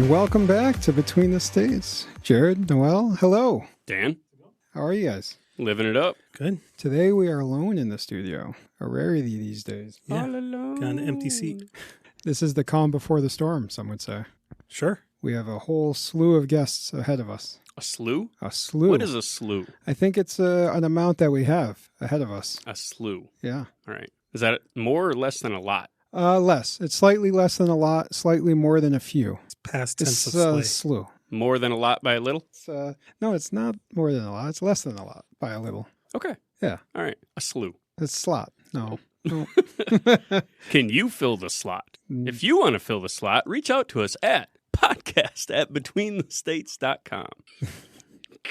welcome back to Between the States. Jared, Noel, hello. Dan, how are you guys? living it up. Good. Today we are alone in the studio, a rarity these days. Yeah. All alone. Got an empty seat. This is the calm before the storm, some would say. Sure. We have a whole slew of guests ahead of us. A slew? A slew. What is a slew? I think it's an amount that we have ahead of us. A slew. Yeah. All right. Is that more or less than a lot? Less. It's slightly less than a lot, slightly more than a few. It's past It's tense of slay. slew. More than a lot by a little? No, it's not more than a lot. It's less than a lot by a little. Okay. Yeah. All right. A slew. It's slot. No. No. Can you fill the slot? Mm. If you want to fill the slot, reach out to us at podcast@betweenthestates.com.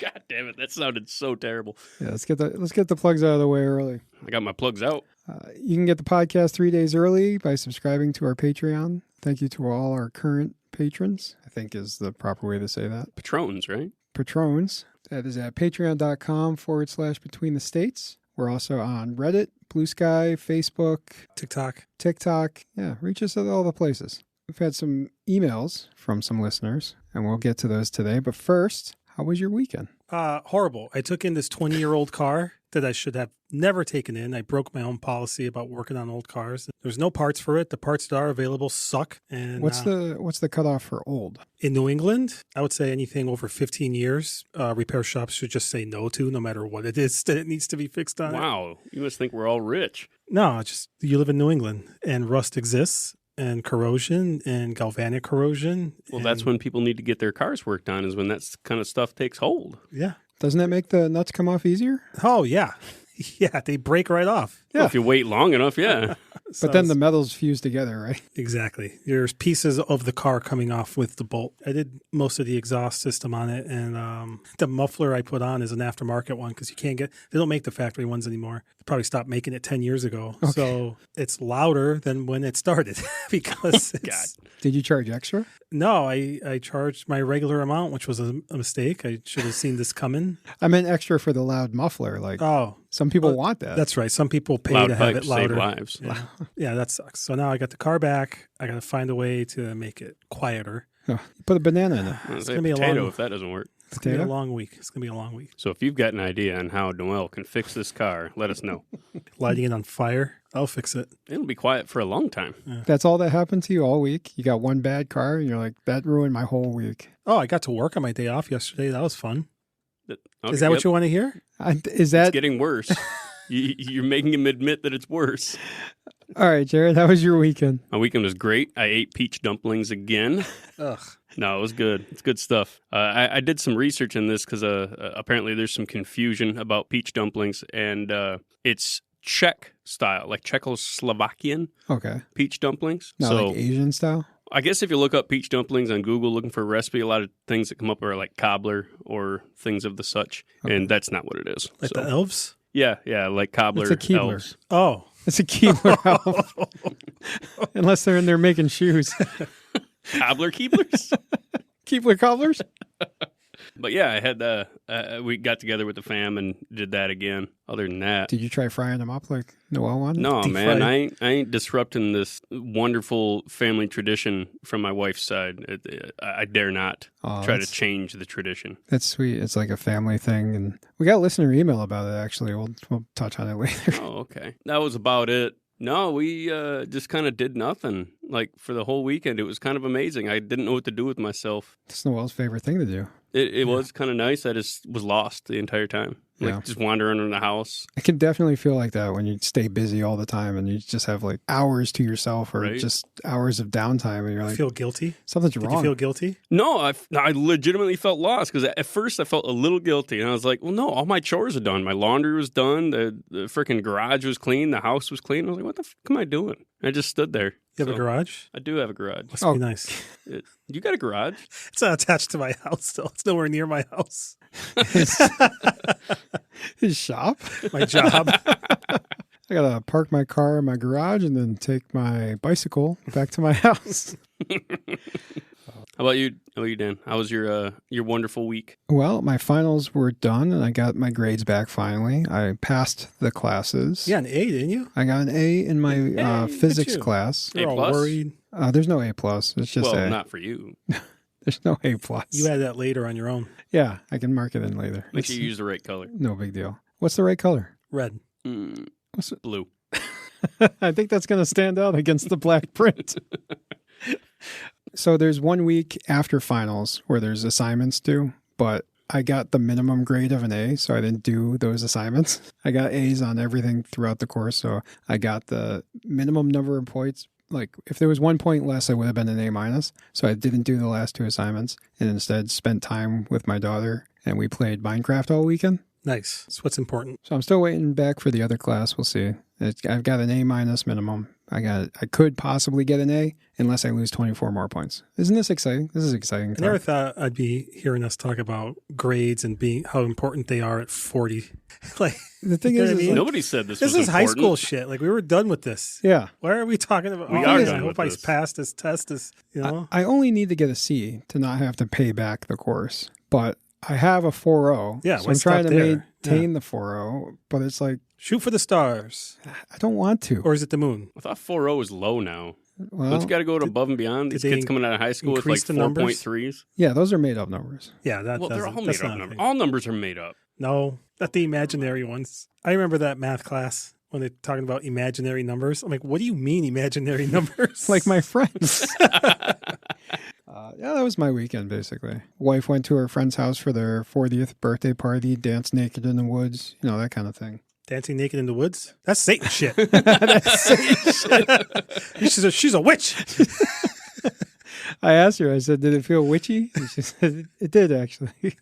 God damn it. That sounded so terrible. Yeah, let's get the plugs out of the way early. I got my plugs out. You can get the podcast 3 days early by subscribing to our Patreon. Thank you to all our current patrons, I think is the proper way to say that. Patrons, right? Patrons. That is at patreon.com/Between the States. We're also on Reddit, BlueSky, Facebook, TikTok. Yeah, reach us at all the places. We've had some emails from some listeners, and we'll get to those today. But first, how was your weekend? Horrible. I took in this 20-year-old car that I should have never taken in. I broke my own policy about working on old cars. There's no parts for it. The parts that are available suck. And What's the cutoff for old? In New England, I would say anything over 15 years, repair shops should just say no to, no matter what it is that it needs to be fixed on. Wow. You must think we're all rich. No, just you live in New England, and rust exists, and corrosion, and galvanic corrosion. Well, that's when people need to get their cars worked on, is when that kind of stuff takes hold. Yeah. Doesn't that make the nuts come off easier? Oh, yeah. Yeah, they break right off. Yeah. Well, if you wait long enough, yeah. But then the metals fuse together, right? Exactly. There's pieces of the car coming off with the bolt. I did most of the exhaust system on it, and the muffler I put on is an aftermarket one because they don't make the factory ones anymore. They probably stopped making it 10 years ago. Okay. So it's louder than when it started because God. Did you charge extra? No, I charged my regular amount, which was a mistake. I should have seen this coming. I meant extra for the loud muffler. Like, some people want that. That's right. Some people pay Loud to have it pipes louder. save lives. Yeah. Yeah, that sucks. So now I got the car back. I got to find a way to make it quieter. Oh, put a banana in it. It's gonna going to be be a potato long- if that doesn't work. It's going to be Potato? a long week. It's going to be a long week. So if you've got an idea on how Noel can fix this car, let us know. Lighting it on fire. I'll fix it. It'll be quiet for a long time. That's all that happened to you all week? You got one bad car, and you're like, that ruined my whole week. Oh, I got to work on my day off yesterday. That was fun. Okay, Is that what you want to hear? Is that... It's getting worse. You're making him admit that it's worse. All right, Jared, how was your weekend? My weekend was great. I ate peach dumplings again. Ugh. No, it was good. It's good stuff. I did some research in this because apparently there's some confusion about peach dumplings, and it's Czech style, like Czechoslovakian Okay. peach dumplings. Not so like Asian style? I guess if you look up peach dumplings on Google looking for a recipe, a lot of things that come up are like cobbler or things of the such, and that's not what it is. Like So, the elves? yeah, like cobbler It's a Keebler. elves. Oh. It's a Keebler elf. Unless they're in there making shoes. Cobbler Keeblers? Keebler Cobblers? But yeah, I had we got together with the fam and did that again. Other than that, Did you try frying them up like Noel wanted? no, deep man, fried. I ain't disrupting this wonderful family tradition from my wife's side. I dare not Oh, try to that's- change the tradition. That's sweet. It's like a family thing. And we got a listener email about it, actually. We'll touch on it later. Oh, okay. That was about it. No, we just kind of did nothing. Like for the whole weekend, it was kind of amazing. I didn't know what to do with myself. It's Noel's favorite thing to do. It was kind of nice. I just was lost the entire time. Like Yeah. just wandering in the house. I can definitely feel like that when you stay busy all the time and you just have like hours to yourself or Right. just hours of downtime and you're like, Feel guilty? something's Did you wrong. feel guilty? No, I legitimately felt lost because at first I felt a little guilty. And I was like, well, no, all my chores are done. My laundry was done. The freaking garage was clean. The house was clean. I was like, what the fuck am I doing? I just stood there. You have So, a garage? I do have a garage. Must Oh. be nice. You got a garage? It's not attached to my house still. It's nowhere near my house. His shop? My job. I gotta park my car in my garage and then take my bicycle back to my house. How about you? Dan? How was your wonderful week? Well, my finals were done and I got my grades back finally. I passed the classes. Yeah, an A, didn't you? I got an A in my Hey, physics look at you. class. You're A all plus? worried. There's no A plus. It's just Well, A. not for you. There's no A plus. You add that later on your own. Yeah, I can mark it in later. Make sure you use the right color. No big deal. What's the right color? Red. What's it? Blue. I think that's going to stand out against the black print. So there's 1 week after finals where there's assignments due, but I got the minimum grade of an A, so I didn't do those assignments. I got A's on everything throughout the course, so I got the minimum number of points. Like, if there was 1 point less, I would have been an A minus. So I didn't do the last 2 assignments and instead spent time with my daughter, and we played Minecraft all weekend. Nice. That's what's important. So I'm still waiting back for the other class. We'll see. I've got an A minus minimum. I could possibly get an A unless I lose 24 more points. Isn't this exciting? This is exciting. I never thought I'd be hearing us talk about grades and being how important they are at 40. Like, the thing you know is, what I mean? Nobody said this This was is high important. school shit. Like, we were done with this. yeah. Why are we talking about? We oh, are I done hope with I this. passed this test. You know, I only need to get a C to not have to pay back the course, but I have a 4.0. Yeah, so why I'm trying stop to there? maintain the 4.0, but it's like, shoot for the stars, I don't want to. or is it the moon? I thought 4.0 was low now. Well, Don't you got to go to above and beyond? These did they kids coming out of high school with like increase the numbers? 4.3s. yeah, those are made up numbers. Yeah, that. Well, they're doesn't- all that's made up not a numbers. thing. All numbers are made up. No, not the imaginary ones. I remember that math class when they're talking about imaginary numbers. I'm like, what do you mean imaginary numbers? Like my friends. Yeah, that was my weekend, basically. Wife went to her friend's house for their 40th birthday party, danced naked in the woods, that kind of thing. dancing naked in the woods. That's Satan shit. That's Satan. She's a witch. I asked her, I said, did it feel witchy? And she said, it did, actually.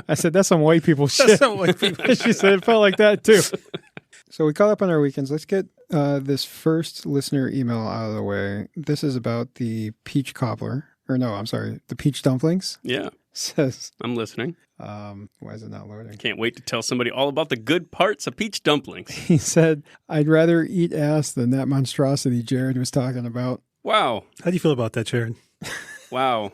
I said, that's some white people shit. That's some white people She said, it felt like that, too. So we caught up on our weekends. Let's get this first listener email out of the way. This is about the peach cobbler. Or no, I'm sorry, the peach dumplings. Yeah, Says, I'm listening. why is it not loading? Can't wait to tell somebody all about the good parts of peach dumplings. He said, I'd rather eat ass than that monstrosity Jared was talking about. Wow. How do you feel about that, Jared? Wow.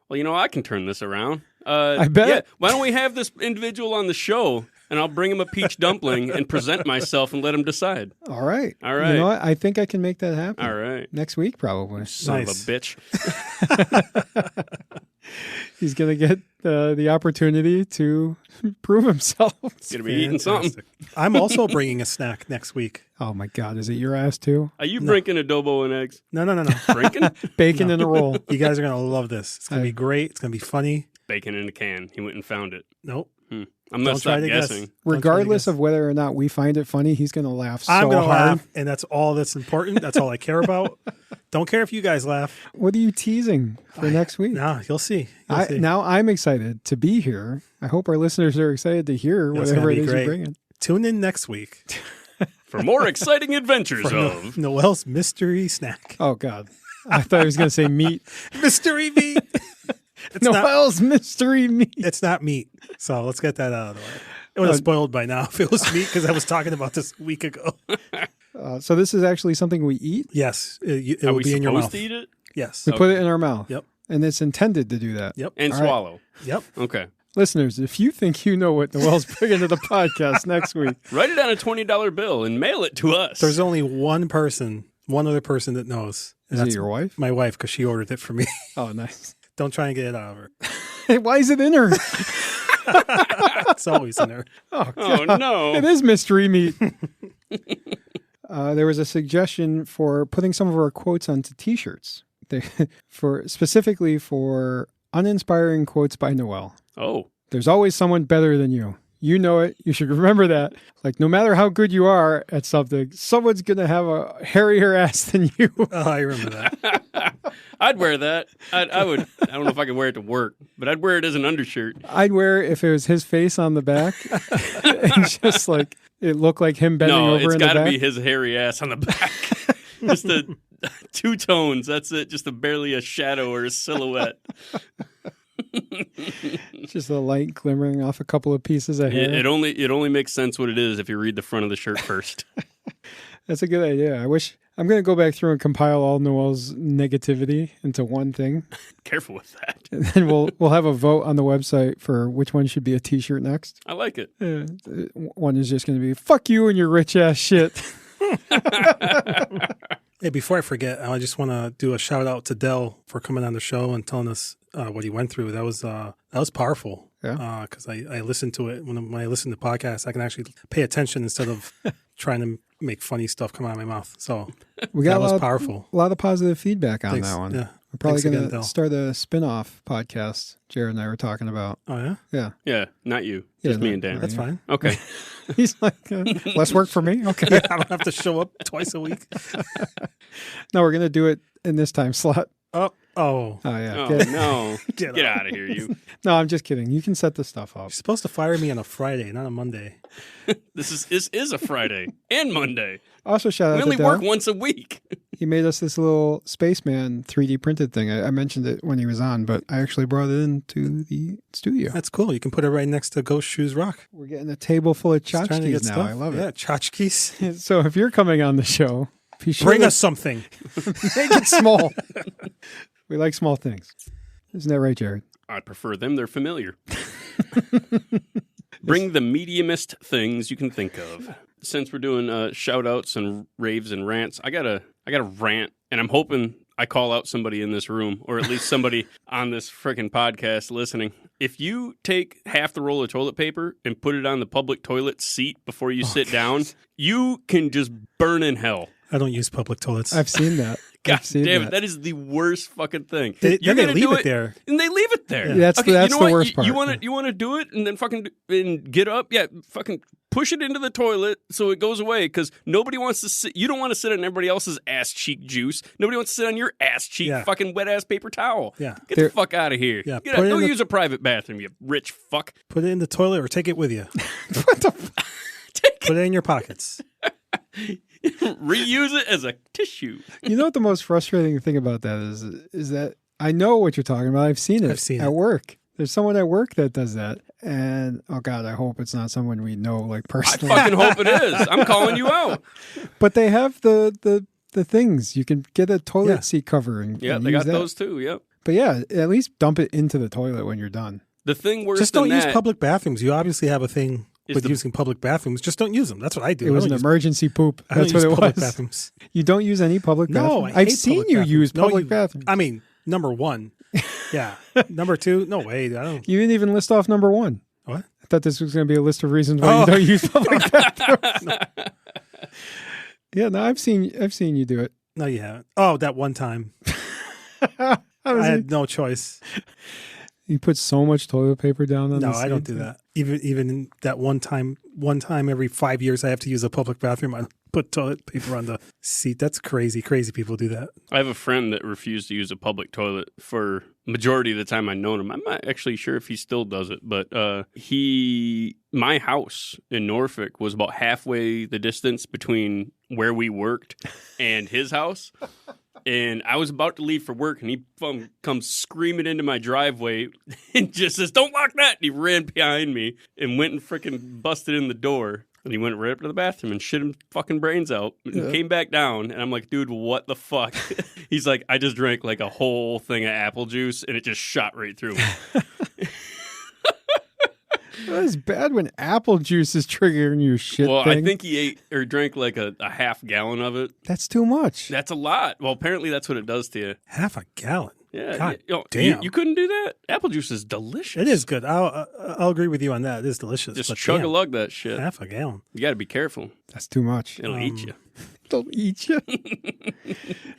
Well, I can turn this around. I bet. Yeah, why don't we have this individual on the show, and I'll bring him a peach dumpling and present myself and let him decide. All right. All right. You know what? I think I can make that happen. All right. Next week, probably. Son Nice. of a bitch. He's going to get the opportunity to prove himself. He's going to be eating something. Fantastic. I'm also bringing a snack next week. Oh, my God. Is it your ass, too? Are you brinking adobo and eggs? No. Brinking? Bacon in a roll. You guys are going to love this. It's going to be great. It's going to be funny. Bacon in a can. He went and found it. Nope. I'm not Don't try stop to guess. guessing. Regardless guess. of whether or not we find it funny, he's going to laugh so I'm going to hard. laugh, and that's all that's important. That's all I care about. Don't care if you guys laugh. What are you teasing for next week? Nah, you'll see. You'll see. Now I'm excited to be here. I hope our listeners are excited to hear That's whatever gonna it be is great. you bring in. Tune in next week For more exciting adventures for of... Noel's mystery snack. Oh, God. I thought he was going to say meat. Mystery meat. It's not. Noel's mystery meat. It's not meat. So let's get that out of the way. It would have spoiled by now if it was meat because I was talking about this a week ago. So this is actually something we eat. Yes, it Are will we be in your supposed mouth. to eat it? Yes. We put it in our mouth. Yep. And it's intended to do that. Yep. And All right. swallow. Yep. Okay. Listeners, if you think you know what Noel's bringing to the podcast next week, Write it on a $20 bill and mail it to us. There's only one other person that knows. And is it that's your wife? my wife because she ordered it for me. Oh, nice. Don't try and get it out of her. Why is it in her? It's always in her. Oh, Oh, God. no. It is mystery meat. There was a suggestion for putting some of our quotes onto T-shirts, specifically for uninspiring quotes by Noel. Oh. There's always someone better than you. You know it. You should remember that. Like, no matter how good you are at something, someone's going to have a hairier ass than you. Oh, I remember that. I'd wear that. I don't know if I could wear it to work, but I'd wear it as an undershirt. I'd wear it if it was his face on the back and just like it looked like him bending No, over it's in the got to back. be his hairy ass on the back. Just the 2 tones. That's it. Just barely a shadow or a silhouette. Just a light glimmering off a couple of pieces of hair. It only makes sense what it is if you read the front of the shirt first. That's a good idea. I'm going to go back through and compile all Noel's negativity into one thing. Careful with that. And then we'll have a vote on the website for which one should be a T-shirt next. I like it. One is just going to be, fuck you and your rich ass shit. Hey, before I forget, I just want to do a shout out to Dell for coming on the show and telling us what he went through. That was powerful. Yeah. Because I listened to it when I listen to podcasts, I can actually pay attention instead of trying to make funny stuff come out of my mouth. So We got that was powerful. A lot of positive feedback on Thanks. that one. Yeah. We're probably Thanks going again, to Del. start a spin-off podcast Jared and I were talking about. Oh, yeah? Yeah. Yeah, not you. Yeah, Just me no, and Dan. That's Yeah. fine. Okay. He's like, less work for me? Okay. Yeah, I don't have to show up twice a week. No, we're going to do it in this time slot. Oh, Oh, yeah. Oh, no. Get Get out. out of here, you. No, I'm just kidding. You can set the stuff up. You're supposed to fire me on a Friday, not a Monday. This is a Friday and Monday. Also, shout We out only to work Dell. once a week. He made us this little spaceman 3D printed thing. I mentioned it when he was on, but I actually brought it into the studio. That's cool. You can put it right next to Ghost Shoes Rock. We're getting a table full of Just trying to get tchotchkes now. stuff. I love Yeah, tchotchkes. it. So if you're coming on the show, be sure Bring to us something. make it small. We like small things. Isn't that right, Jared? I prefer them. They're familiar. Bring the mediumest things you can think of. Since we're doing shout outs and raves and rants, I got a rant, and I'm hoping I call out somebody in this room, or at least somebody on this freaking podcast listening. If you take half the roll of toilet paper and put it on the public toilet seat before you sit down, you can just burn in hell. I don't use public toilets. I've seen that. God I've seen damn it, that is the worst fucking thing. Then You're they gonna leave do it there. and they leave it there. Yeah. That's the what? worst part. You want to do it and then fucking and get up? Yeah, fucking push it into the toilet so it goes away because nobody wants to sit. You don't want to sit on everybody else's ass cheek juice. Nobody wants to sit on your ass cheek fucking wet ass paper towel. Yeah. Get the fuck out of here. Yeah, Get put out. it in Don't the- use a private bathroom, you rich fuck. Put it in the toilet or take it with you. What the Put it in your pockets. Reuse it as a tissue. You know what the most frustrating thing about that is that I know what you're talking about. I've seen it I've seen at it. work. There's someone at work that does that. And oh God, I hope it's not someone we know like I personally. fucking hope it is. I'm calling you out. But they have the things. You can get a toilet Yeah. seat cover and Yeah, and they use got that. those too. Yep. But yeah, at least dump it into the toilet when you're done. The thing worse Just than don't use that public bathrooms. You obviously have a thing is with the- using public bathrooms. Just don't use them. That's what I do. It was I an don't use- emergency poop. I don't That's what use it public was. bathrooms. You don't use any public No, bathrooms? I I've hate seen public you bathrooms. use No, public you- bathrooms. I mean, number one. Yeah. Number two, no way. I don't. You didn't even list off number one. What? I thought this was going to be a list of reasons why Oh. you don't use public bathrooms. Yeah, no, I've seen you do it. No, you haven't. Oh, that one time. How does I he- had no choice. You put so much toilet paper down on No, the I don't seat. do that. Even in that one time every 5 years I have to use a public bathroom. I put toilet paper on the seat. That's crazy. Crazy people do that. I have a friend that refused to use a public toilet for majority of the time I've known him. I'm not actually sure if he still does it, but my house in Norfolk was about halfway the distance between where we worked and his house. And I was about to leave for work, and he comes screaming into my driveway and just says, "Don't lock that!" And he ran behind me and went and freaking busted in the door. And he went right up to the bathroom and shit his fucking brains out and came back down. And I'm like, dude, what the fuck? He's like, I just drank like a whole thing of apple juice, and it just shot right through me. It's bad when apple juice is triggering your shit Well, thing. I think he ate or drank like a half gallon of it. That's too much. That's a lot. Well, apparently that's what it does to you. Half a gallon. Yeah. God damn. damn. You couldn't do that? Apple juice is delicious. It is good. I'll agree with you on that. It is delicious. Just but chug a damn, lug that shit. half a gallon. You got to be careful. That's too much. It'll eat you. Don't eat you.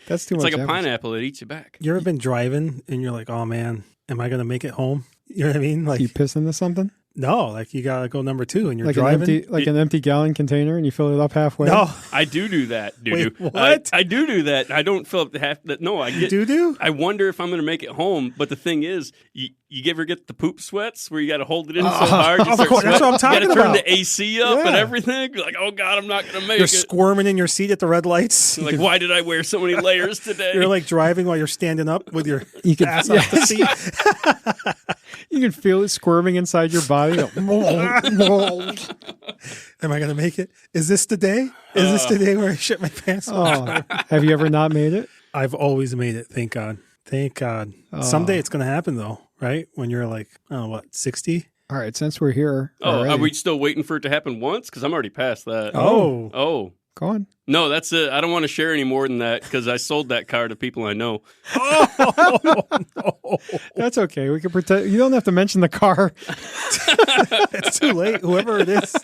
That's too It's much. like a apple juice. pineapple. It eats you back. You ever been driving and you're like, oh man, am I going to make it home? You know what I mean? Like, You piss into something? no, like you got to go number two and you're Like driving. an empty gallon container and you fill it up halfway? No, I do that, dude. Wait, what? I do that. I don't fill up the half. No, I get. do? I wonder if I'm going to make it home. But the thing is, you ever get the poop sweats where you got to hold it in so hard? You of start course, that's what I'm sweating? You talking got to turn about. the AC up and Yeah. everything. You're like, oh God, I'm not going to make You're it. squirming in your seat at the red lights. Like, why did I wear so many layers today? You're like driving while you're standing up with your You can, ass off the seat. you can feel it squirming inside your body. Am I going to make it? Is this the day? Is this the day where I shit my pants? Oh, have you ever not made it? I've always made it. Thank God. Thank God. Someday it's going to happen though, right? When you're like, oh, what, 60? All right, since we're here. Oh, already, are we still waiting for it to happen once? Because I'm already past that. Oh. Oh. Go on. No, that's it. I don't want to share any more than that because I sold that car to people I know. Oh, no. That's okay. We can pretend. You don't have to mention the car. It's too late, whoever it is.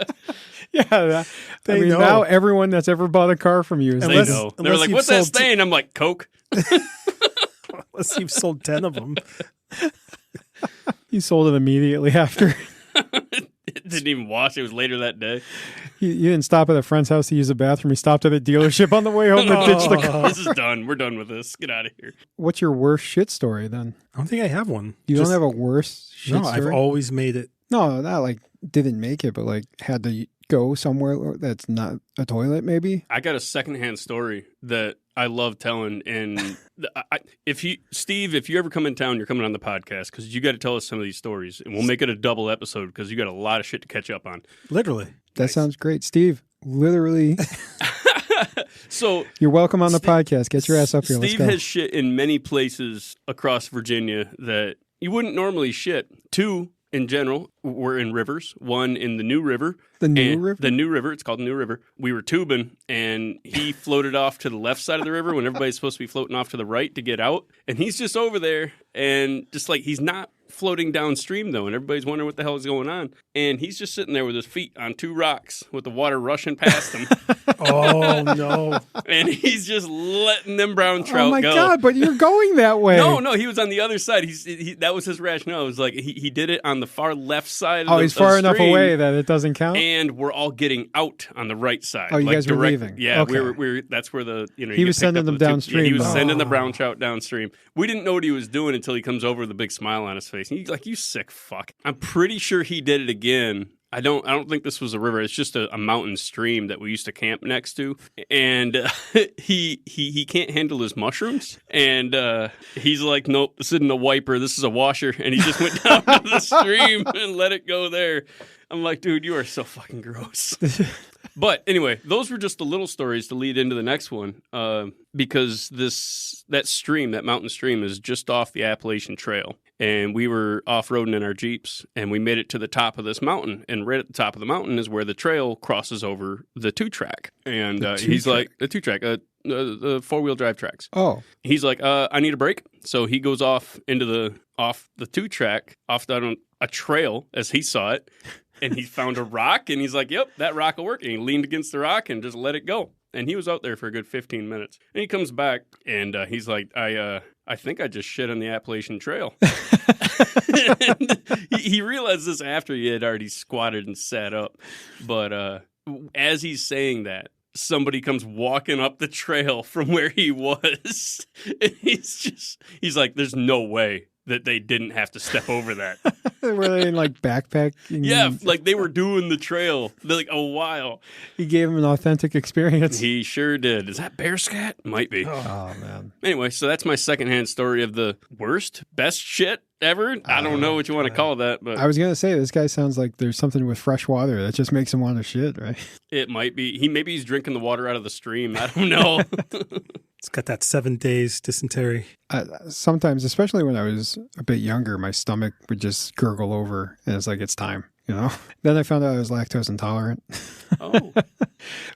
Yeah. They know. Now everyone that's ever bought a car from you is They know. They're like, what's that stain? I'm like, Coke. Unless you've sold 10 of them. You sold it immediately after. It didn't even wash. It was later that day. You didn't stop at a friend's house to use the bathroom. You stopped at a dealership on the way home to ditch the car. This is done. We're done with this. Get out of here. What's your worst shit story then? I don't think I have one. You don't have a worst shit No, story? I've always made it. No, not like didn't make it, but like had to go somewhere that's not a toilet maybe. I got a secondhand story that I love telling. And if you ever come in town, you're coming on the podcast because you got to tell us some of these stories. And we'll make it a double episode because you got a lot of shit to catch up on. Literally. That sounds great. Steve, literally. So you're welcome on the podcast. Get your ass up here. Let's Steve go. has shit in many places across Virginia that you wouldn't normally shit. 2, in general, were in rivers. 1 in the New River. The New River? The New River. It's called the New River. We were tubing, and he floated off to the left side of the river when everybody's supposed to be floating off to the right to get out. And he's just over there, and just like he's not floating downstream, though, and everybody's wondering what the hell is going on. And he's just sitting there with his feet on 2 rocks with the water rushing past him. Oh, no. And he's just letting them brown trout go. Oh, my God, but you're going that way. No, he was on the other side. That was his rationale. It was like he did it on the far left side of he's the far enough stream, away that it doesn't count? and we're all getting out on the right side. Oh, you like guys were leaving. Yeah, Okay. we're that's where the He you was get picked sending up them with the tube. downstream, Yeah, he was though. sending the brown trout downstream. We didn't know what he was doing until he comes over with a big smile on his face. And he's like, "You sick fuck." I'm pretty sure he did it again. I don't think this was a river. It's just a mountain stream that we used to camp next to. And he can't handle his mushrooms. And he's like, nope, this isn't a wiper. This is a washer. And he just went down to the stream and let it go there. I'm like, dude, you are so fucking gross. But anyway, those were just the little stories to lead into the next one, because that mountain stream, is just off the Appalachian Trail, and we were off-roading in our Jeeps, and we made it to the top of this mountain, and right at the top of the mountain is where the trail crosses over the 2-track, and he's like, the 2-track, the 4-wheel drive tracks. Oh. He's like, I need a break, so he goes off into the 2-track, off down a trail as he saw it. And he found a rock, and he's like, yep, that rock will work. And he leaned against the rock and just let it go. And he was out there for a good 15 minutes. And he comes back, and he's like, I think I just shit on the Appalachian Trail. And he realized this after he had already squatted and sat up. But as he's saying that, somebody comes walking up the trail from where he was. And he's like, there's no way that they didn't have to step over that. Were they in like backpacking? Yeah, like they were doing the trail like a while. He gave him an authentic experience. He sure did. Is that bear scat? Might be. Oh, man. Anyway, so that's my secondhand story of the best shit ever. I don't know what you want to call that, but I was going to say, this guy sounds like there's something with fresh water that just makes him want to shit, right? it might be. Maybe he's drinking the water out of the stream. I don't know. It's got that 7 days dysentery. Sometimes, especially when I was a bit younger, my stomach would just gurgle over, and it's like, it's time, you know? Then I found out I was lactose intolerant. Oh.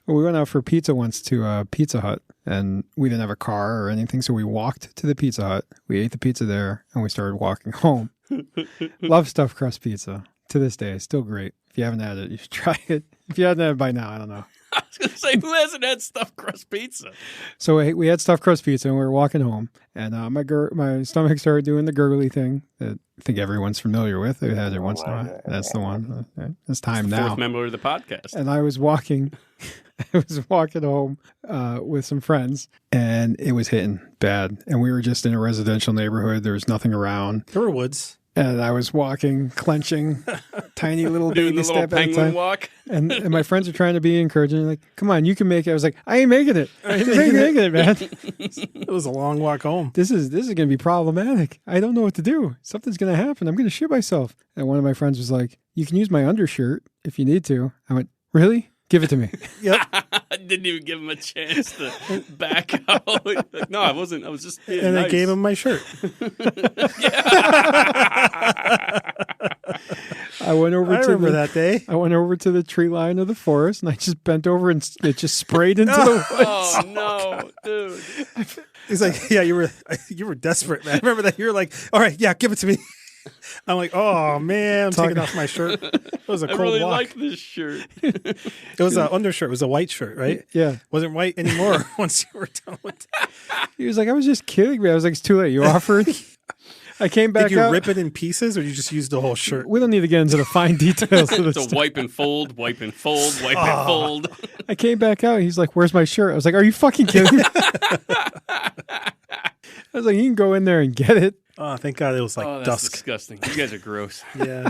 We went out for pizza once to Pizza Hut, and we didn't have a car or anything, so we walked to the Pizza Hut. We ate the pizza there, and we started walking home. Love stuffed crust pizza. To this day, it's still great. If you haven't had it, you should try it. If you haven't had it by now, I don't know. I was going to say, who hasn't had stuffed crust pizza? So we had stuffed crust pizza, and we were walking home, and my stomach started doing the gurgly thing that I think everyone's familiar with. They've had it once in a while. That's the one. It's time now. Fourth member of the podcast. And I was walking home with some friends, and it was hitting bad. And we were just in a residential neighborhood. There was nothing around. There were woods. And I was walking, clenching, tiny little Doing baby the little step at a penguin time. walk. And my friends are trying to be encouraging, like, "Come on, you can make it." I was like, "I ain't making it. I ain't making it, man. It was a long walk home. This is going to be problematic. I don't know what to do. Something's going to happen. I'm going to shit myself." And one of my friends was like, "You can use my undershirt if you need to." I went, "Really? Give it to me." Yep. I didn't even give him a chance to back out. Like, no, I wasn't. I was just being And nice. I gave him my shirt. I went over I to remember that day. I went over to the tree line of the forest, and I just bent over, and it just sprayed into the woods. Oh no, dude! He's like, yeah, you were desperate, man. I remember that. You were like, all right, yeah, give it to me. I'm like, oh man, I'm taking off my shirt. It was a cold I really walk. like this shirt. It was an undershirt. It was a white shirt, right? Yeah. Wasn't white anymore once you were done with it. He was like, I was just kidding me. I was like, it's too late. You offered. I came back Did you out. rip it in pieces, or you just used the whole shirt? We don't need to get into the fine details of this. So wipe and fold, wipe and fold, wipe and fold. I came back out. He's like, where's my shirt? I was like, are you fucking kidding me? I was like, you can go in there and get it. Oh, thank God it was like That's dusk. disgusting. You guys are gross. Yeah.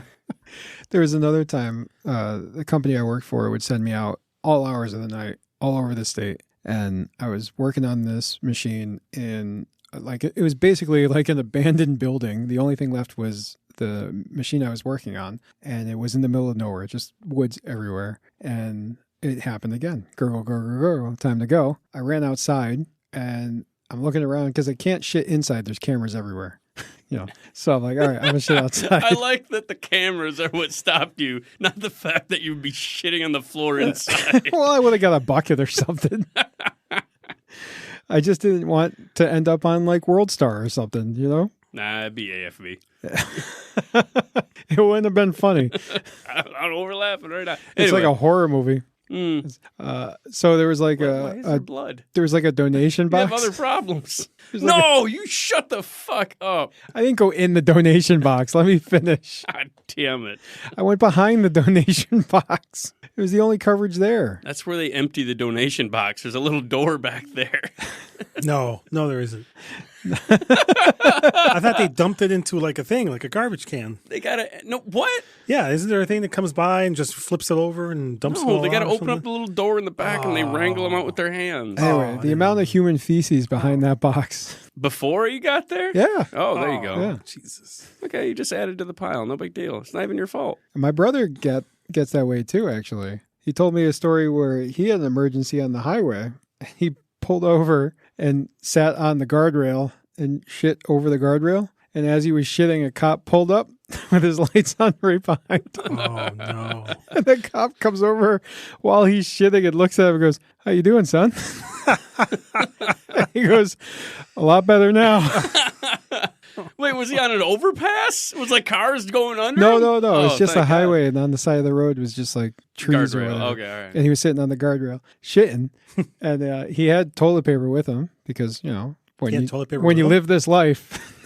There was another time the company I worked for would send me out all hours of the night, all over the state. And I was working on this machine in, like, it was basically like an abandoned building. The only thing left was the machine I was working on. And it was in the middle of nowhere, just woods everywhere. And it happened again. Gurgle, gurgle, gurgle. Time to go. I ran outside and I'm looking around because I can't shit inside. There's cameras everywhere. So I'm like, all right, I'm gonna shit outside. I like that the cameras are what stopped you, not the fact that you'd be shitting on the floor inside. Well, I would have got a bucket or something. I just didn't want to end up on like World Star or something, Nah, it'd be AFV. It wouldn't have been funny. I'm overlapping right now. It's like a horror movie. Mm. So there was like Why is there blood? There was like a donation You box. have other problems. Like you shut the fuck up. I didn't go in the donation box. Let me finish. God damn it. I went behind the donation box. It was the only coverage there. That's where they empty the donation box. There's a little door back there. No, there isn't. I thought they dumped it into like a thing, like a garbage can. They gotta what? Yeah, isn't there a thing that comes by and just flips it over and dumps it all No, they gotta out or open up something? the little door in the back and they wrangle them out with their hands. Anyway, the amount of human feces behind that box. Before you got there? Yeah. Oh, there you go. Yeah. Jesus. Okay, you just added to the pile. No big deal. It's not even your fault. My brother gets that way too, actually. He told me a story where he had an emergency on the highway. He pulled over and sat on the guardrail and shit over the guardrail. And as he was shitting, a cop pulled up with his lights on right behind him. Oh, no. And the cop comes over while he's shitting and looks at him and goes, how you doing, son? He goes, a lot better now. Wait, was he on an overpass? Was like cars going under No. him? It's just a thank God. highway, and on the side of the road was just like trees or Guardrail. whatever. Okay, all right. And he was sitting on the guardrail shitting, and he had toilet paper with him because when He had toilet paper when with you him? live this life.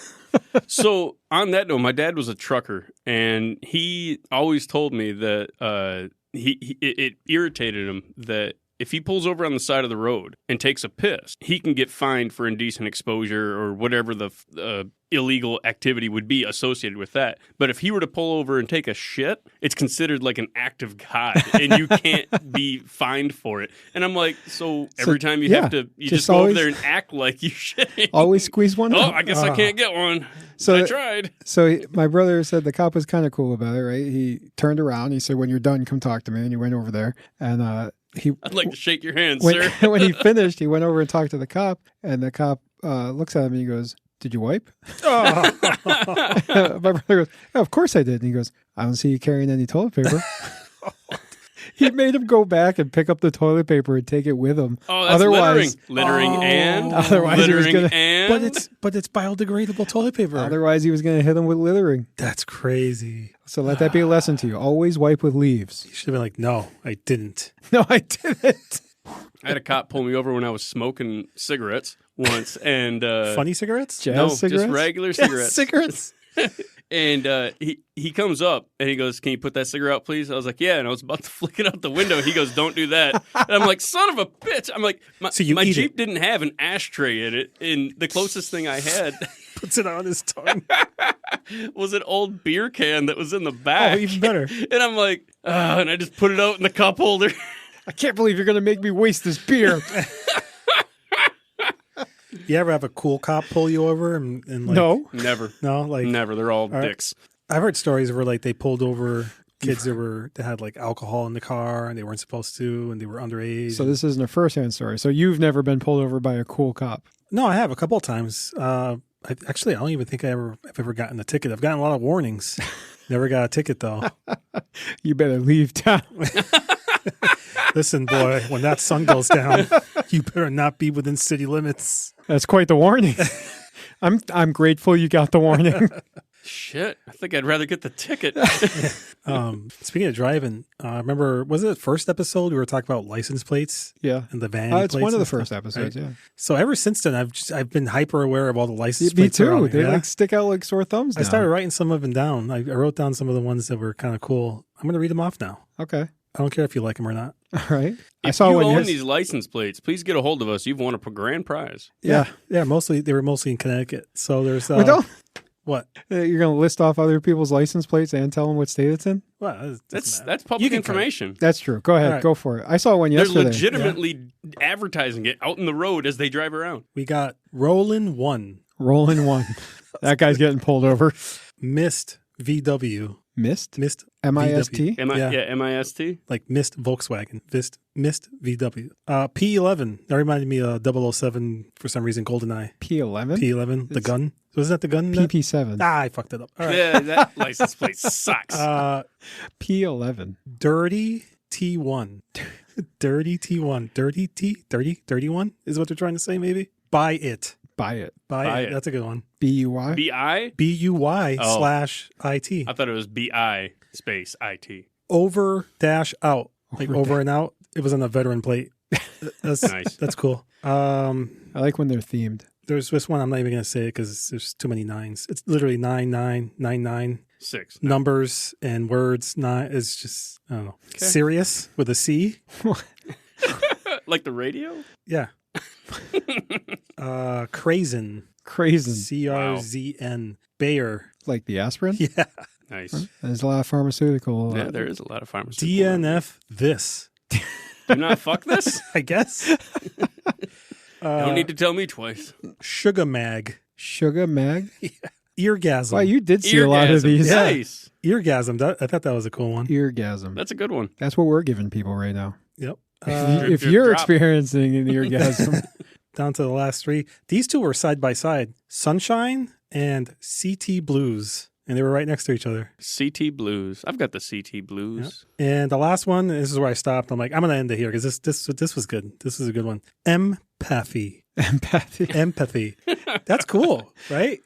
So on that note, my dad was a trucker, and he always told me that it irritated him that if he pulls over on the side of the road and takes a piss, he can get fined for indecent exposure or whatever the illegal activity would be associated with that. But if he were to pull over and take a shit, it's considered like an act of God, and you can't be fined for it. And I'm like, so every time you have to, you just go over there and act like you shitting. Always squeeze one. Oh, out. I guess I can't get one. So I tried. So my brother said the cop was kind of cool about it, right? He turned around. He said, "When you're done, come talk to me." And he went over there, and I'd like to shake your hand, when, sir. when he finished, he went over and talked to the cop, and the cop looks at him and he goes, "Did you wipe?" My brother goes, "Yeah, of course I did." And he goes, "I don't see you carrying any toilet paper." He made him go back and pick up the toilet paper and take it with him. Oh, that's otherwise, littering and Otherwise he was littering gonna- and But it's biodegradable toilet paper. Otherwise, he was going to hit him with littering. That's crazy. So let that be a lesson to you. Always wipe with leaves. You should have been like, no, I didn't. No, I didn't. I had a cop pull me over when I was smoking cigarettes once, and Funny cigarettes? Jazz no, cigarettes? just regular Jazz cigarettes. cigarettes. And he comes up and he goes, "Can you put that cigarette out, please?" I was like, "Yeah." And I was about to flick it out the window. He goes, "Don't do that." And I'm like, "Son of a bitch!" I'm like, So you my eat Jeep it. didn't have an ashtray in it, and the closest thing I had Puts it on his tongue. was an old beer can that was in the back. Oh, even better. And I'm like, and I just put it out in the cup holder. I can't believe you're going to make me waste this beer. You ever have a cool cop pull you over and like No. Never, like never. They're all right. dicks. I've heard stories where like they pulled over kids that had like alcohol in the car and they weren't supposed to and they were underage. So this isn't a first-hand story. So you've never been pulled over by a cool cop. No, I have a couple of times. I don't even think I've ever gotten a ticket. I've gotten a lot of warnings. Never got a ticket, though. You better leave town. Listen, boy, when that sun goes down, you better not be within city limits. That's quite the warning. I'm grateful you got the warning. Shit, I think I'd rather get the ticket. Speaking of driving, remember, was it the first episode we were talking about license plates? Yeah. And the vanity plates? It's one of the and first stuff, episodes, right? yeah. So ever since then, I've been hyper aware of all the license Me plates. too. around They here, yeah? like stick out like sore thumbs now. I started writing some of them down. I wrote down some of the ones that were kind of cool. I'm going to read them off now. Okay. I don't care if you like them or not. All right. I If saw you one own yes- these license plates, please get a hold of us. You've won a grand prize. Yeah. Yeah, they were mostly in Connecticut. So there's We don't. what? You're going to list off other people's license plates and tell them what state it's in? Well, it doesn't That's matter. that's You public can information. That's true. Go ahead. All right. Go for it. I saw one They're yesterday. legitimately advertising it out in the road as they drive around. We got Rollin' 1, Rolling one. That guy's getting pulled over. Mist VW, Mist? Mist M-I-S-T? Yeah. MIST. like Mist Volkswagen, Mist VW. P11, that reminded me of 007 for some reason, GoldenEye. P11? P11, the gun. Was that the gun? PP7. I fucked it up. All right. Yeah, that license plate sucks. P11. Dirty T1. Dirty T1. Dirty T? 31 is what they're trying to say, maybe? Buy it. Buy it. Buy it. it. That's a good one. B-U-Y? BI? BUY Oh. /IT. I thought it was BI space IT. Over dash out. Like Over over and out. It was on a veteran plate. That's Nice. That's cool. I like when they're themed. There's this one, I'm not even going to say it because there's too many nines. It's literally 9999 6. numbers and words. Nine is just, I don't know. Okay. Serious with a C. Like the radio? Yeah. Crazen. Crazy. CRZN. Bayer. Like the aspirin? Yeah. Nice. There's a lot of pharmaceutical. Yeah, there is a lot of pharmaceutical. DNF this. Do not fuck this? I guess. Don't need to tell me twice. Sugar Mag. Sugar Mag? Eargasm. Wow, you did see a lot of Eargasm. these. Yeah. Nice. Eargasm. I thought that was a cool one. Eargasm. That's a good one. That's what we're giving people right now. Yep. If Drip, you're drop. experiencing an eargasm, Down to the last three. These two were side by side. Sunshine and CT Blues. And they were right next to each other. CT Blues. I've got the CT Blues. And the last one, this is where I stopped. I'm like, I'm going to end it here because this was good. This was a good one. Empathy. empathy. Empathy. That's cool, right?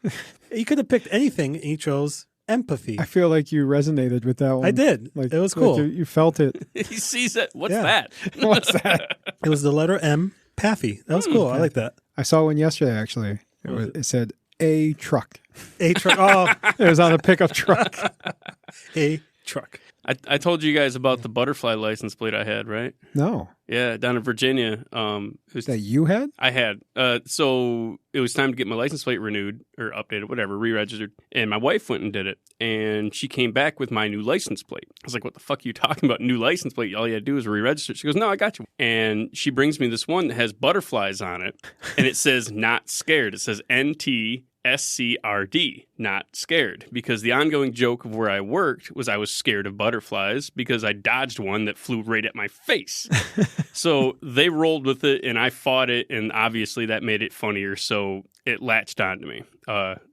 You could have picked anything and you chose empathy. I feel like you resonated with that one. I did. Like, It was like cool. you felt it. He sees it. What's Yeah. that? What's that? It was the letter M, Pathy. That was cool. I like that. I saw one yesterday, actually. It said, a truck. A truck. Oh, It was on a pickup truck. a truck. I told you guys about the butterfly license plate I had, right? No. Yeah, down in Virginia. It was That you had? I had. So it was time to get my license plate renewed or updated, whatever, re-registered. And my wife went and did it. And she came back with my new license plate. I was like, what the fuck are you talking about? New license plate? All you had to do is re-register. She goes, no, I got you. And she brings me this one that has butterflies on it. And it says not scared. It says NTSCRD, not scared. Because the ongoing joke of where I worked was I was scared of butterflies because I dodged one that flew right at my face. So they rolled with it and I fought it, and obviously that made it funnier, so it latched onto me.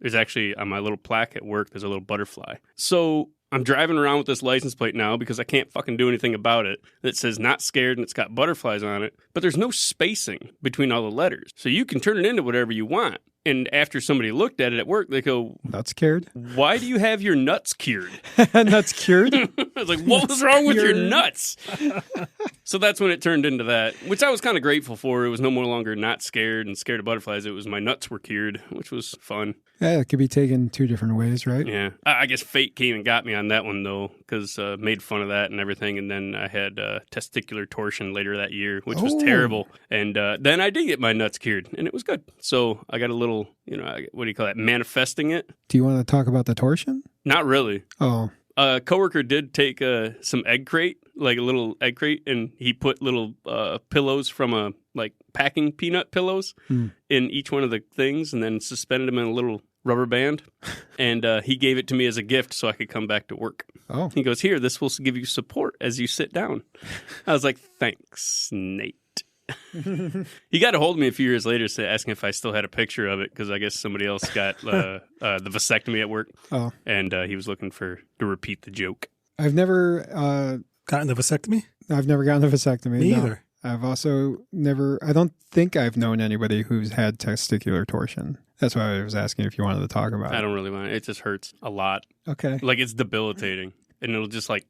There's actually, on my little plaque at work, there's a little butterfly. So I'm driving around with this license plate now because I can't fucking do anything about it. That says not scared and it's got butterflies on it, but there's no spacing between all the letters. So you can turn it into whatever you want. And after somebody looked at it at work, they go, Not scared. why do you have your nuts cured? Nuts cured. I was like, what was wrong with your Cured. nuts? So that's when it turned into that, which I was kind of grateful for. It was no more longer not scared and scared of butterflies. It was my nuts were cured, which was fun. Yeah, it could be taken two different ways, right? Yeah. I guess fate came and got me on that one, though, because made fun of that and everything. And then I had testicular torsion later that year, which was Oh. terrible. And then I did get my nuts cured, and it was good. So I got a little, what do you call that, manifesting it? Do you want to talk about the torsion? Not really. Oh, A coworker did take some egg crate, like a little egg crate, and he put little pillows from packing peanut pillows in each one of the things, and then suspended them in a little rubber band. And he gave it to me as a gift so I could come back to work. oh. He goes, here, this will give you support as you sit down. I was like, thanks, Nate. He got a hold of me a few years later, asking if I still had a picture of it because I guess somebody else got the vasectomy at work. Oh, and he was looking to repeat the joke. I've never Gotten the vasectomy? I've never gotten a vasectomy. Me no. either. I've also never. I don't think I've known anybody who's had testicular torsion. That's why I was asking if you wanted to talk about it. I don't really want it. It just hurts a lot. Okay. Like it's debilitating, and it'll just like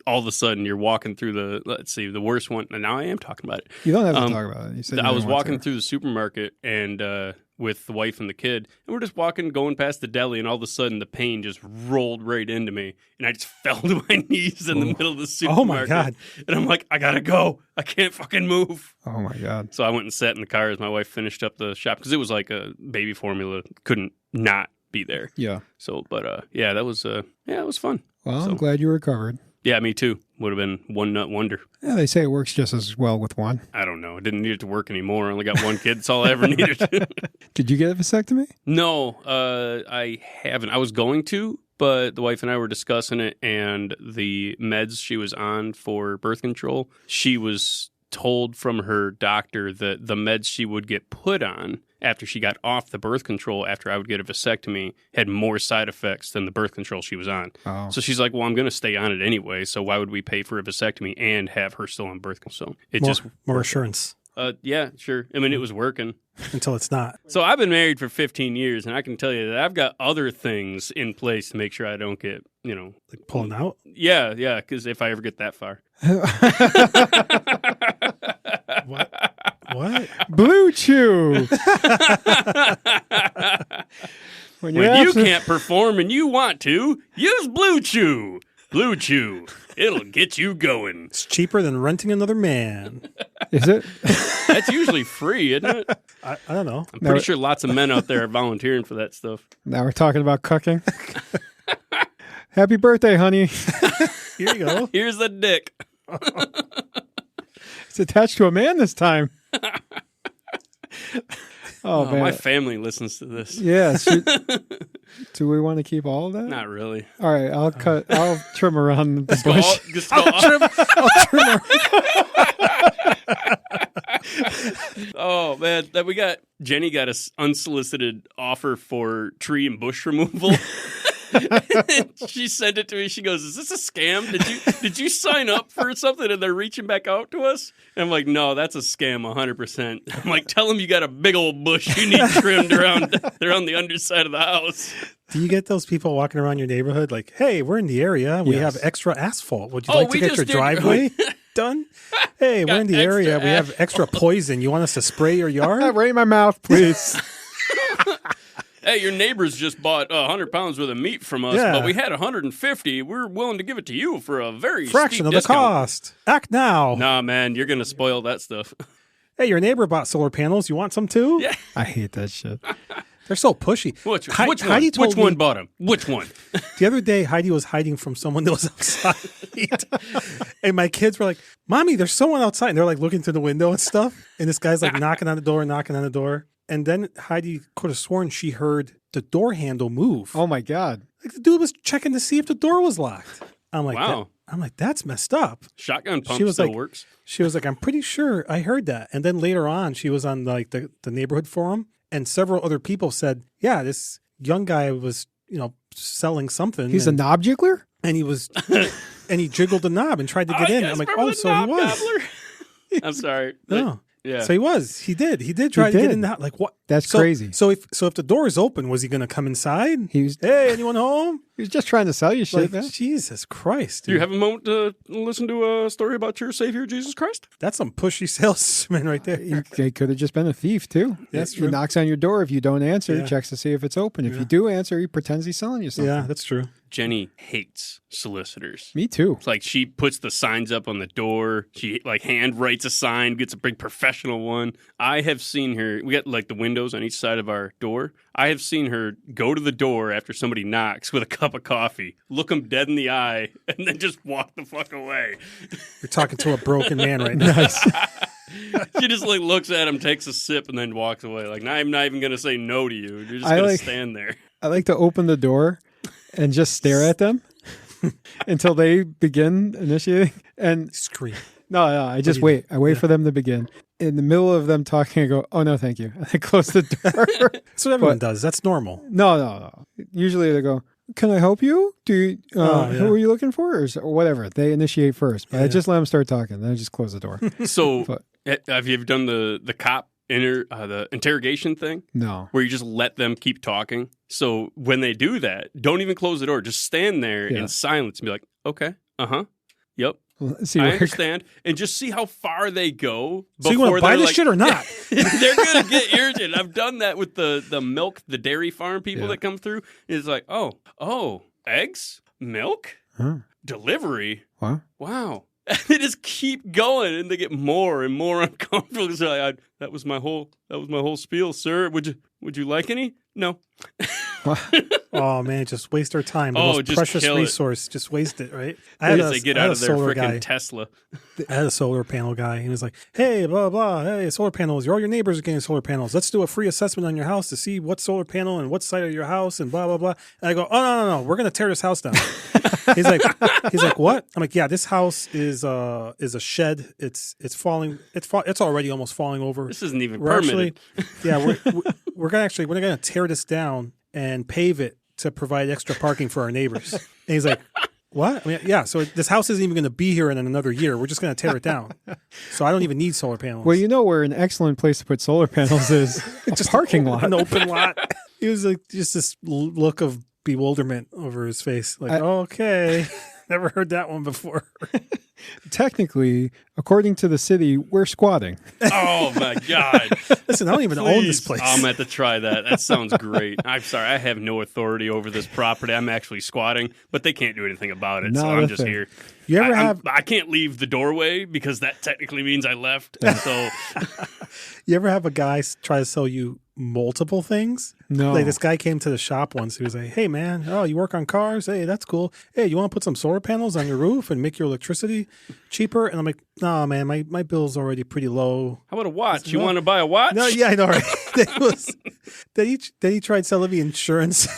all of a sudden you're walking through the worst one. And now I am talking about it. You don't have to talk about it. You said I was walking through the supermarket and with the wife and the kid, and we're just going past the deli, and all of a sudden the pain just rolled right into me, and I just fell to my knees in the middle of the supermarket. Oh my God. And I'm like, I gotta go. I can't fucking move. Oh my God. So I went and sat in the car as my wife finished up the shop because it was like a baby formula, couldn't not be there. Yeah. So, but yeah, that was it was fun. Well, So- I'm glad you recovered. Yeah, me too. Would have been one nut wonder. Yeah, they say it works just as well with one. I don't know. I didn't need it to work anymore. I only got one kid. That's all I ever needed. Did you get a vasectomy? No, I haven't. I was going to, but the wife and I were discussing it, and the meds she was on for birth control, she was told from her doctor that the meds she would get put on after she got off the birth control after I would get a vasectomy had more side effects than the birth control she was on. Oh. So she's like, well, I'm going to stay on it anyway, so why would we pay for a vasectomy and have her still on birth control? It More assurance yeah, sure. I mean, it was working. until it's not. So I've been married for 15 years, and I can tell you that I've got other things in place to make sure I don't get, Like pulling out? Yeah, because if I ever get that far. What? Blue Chew. When you can't perform and you want to, use Blue Chew. Blue Chew. It'll get you going. It's cheaper than renting another man. Is it? That's usually free, isn't it? I don't know. I'm pretty sure lots of men out there are volunteering for that stuff. Now we're talking about cucking. Happy birthday, honey. Here you go. Here's the dick. It's attached to a man this time. Oh, man. My family listens to this. Yeah. Do we want to keep all of that? Not really. All right. I'll trim around the bush. Just go I'll trim Oh, man. Jenny got an unsolicited offer for tree and bush removal. She sent it to me. She goes, "Is this a scam? Did you sign up for something and they're reaching back out to us?" And I'm like, "No, that's a scam, 100%." I'm like, "Tell them you got a big old bush you need trimmed around the underside of the house." Do you get those people walking around your neighborhood like, hey, we're in the area. We have extra asphalt. Would you like to get your driveway done? Hey, we're in the area. We have extra poison. You want us to spray your yard? right in my mouth, please. Hey, your neighbors just bought 100 pounds worth of meat from us, but we had 150. We're willing to give it to you for a very fraction of the discount. cost. Act now. Nah, man, you're going to spoil that stuff. Hey, your neighbor bought solar panels. You want some too? Yeah. I hate that shit. They're so pushy. Which Heidi one? Which one bought them? Which one? The other day, Heidi was hiding from someone that was outside. And my kids were like, Mommy, there's someone outside. And they're like looking through the window and stuff. And this guy's like knocking on the door. And then Heidi could have sworn she heard the door handle move. Oh, my God. Like the dude was checking to see if the door was locked. I'm like, wow. That's messed up. Shotgun pump still works. She was like, I'm pretty sure I heard that. And then later on, she was on like the neighborhood forum, and several other people said, yeah, this young guy was, selling something. He's a knob jiggler? And he was, and he jiggled the knob and tried to get in. Yes, I'm like, so he was. Gobbler? I'm sorry. No. Yeah. So he was. He did try to get in that. Like what? That's crazy. So if the door is open, was he going to come inside? Hey, anyone home? He was just trying to sell you shit, man. Jesus Christ. Do you have a moment to listen to a story about your Savior, Jesus Christ? That's some pushy salesman right there. He could have just been a thief, too. That's He true. knocks on your door. If you don't answer, Yeah. checks to see if it's open. If you do answer, he pretends he's selling you something. Yeah, that's true. Jenny hates solicitors. Me too. It's like she puts the signs up on the door. She like hand writes a sign, gets a big professional one. I have seen her. We got like the windows on each side of our door. I have seen her go to the door after somebody knocks with a cup of coffee, look them dead in the eye, and then just walk the fuck away. You're talking to a broken man right now. Nice. She just like looks at him, takes a sip, and then walks away. Like, I'm not even going to say no to you. You're just going to stand there. I like to open the door and just stare at them until they begin initiating. And Scream. no, I just wait. I wait for them to begin. in the middle of them talking, I go, "Oh no, thank you." And I close the door. That's what everyone does. That's normal. No. Usually they go, "Can I help you? Do you, who are you looking for?" Or whatever. They initiate first, but I just let them start talking. Then I just close the door. So, have you ever done the cop the interrogation thing? No. Where you just let them keep talking. So when they do that, don't even close the door. Just stand there in silence and be like, "Okay, yep." See, I understand, and just see how far they go. So you want to buy this shit or not? They're going to get irritated. I've done that with the milk, the dairy farm people that come through. It's like, oh, eggs, milk, delivery. Huh? Wow. And they just keep going, and they get more and more uncomfortable. So that was my whole spiel, sir. Would you like any? No. Oh man, just waste our time. The most precious resource, just waste it, right? They get out of their freaking Tesla. I had a solar panel guy. He was like, "Hey, blah blah. Hey, solar panels. All your neighbors are getting solar panels. Let's do a free assessment on your house to see what solar panel and what side of your house and blah blah blah." And I go, "Oh no, we're gonna tear this house down." He's like, "What?" I'm like, "Yeah, this house is a shed. It's falling. It's already almost falling over. This isn't even permitted." We're gonna tear this down and pave it to provide extra parking for our neighbors. And he's like, "What?" I mean, yeah, so this house isn't even going to be here in another year. We're just going to tear it down. So I don't even need solar panels. Well, you know where an excellent place to put solar panels is a parking lot. An open lot. He was like, just this look of bewilderment over his face. Like, okay, never heard that one before. Technically, according to the city, we're squatting. Oh my God. Listen, I don't even own this place. I'm going to have to try that. That sounds great. I'm sorry. I have no authority over this property. I'm actually squatting, but they can't do anything about it. So I'm just here. You ever I can't leave the doorway because that technically means I left. So you ever have a guy try to sell you multiple things? No. Like this guy came to the shop once. He was like, "Hey man, you work on cars? Hey, that's cool. Hey, you want to put some solar panels on your roof and make your electricity cheaper?" And I'm like, "No, man, my bill's already pretty low." How about a watch? You want to buy a watch? No, yeah, I know, right? Then he tried selling me insurance.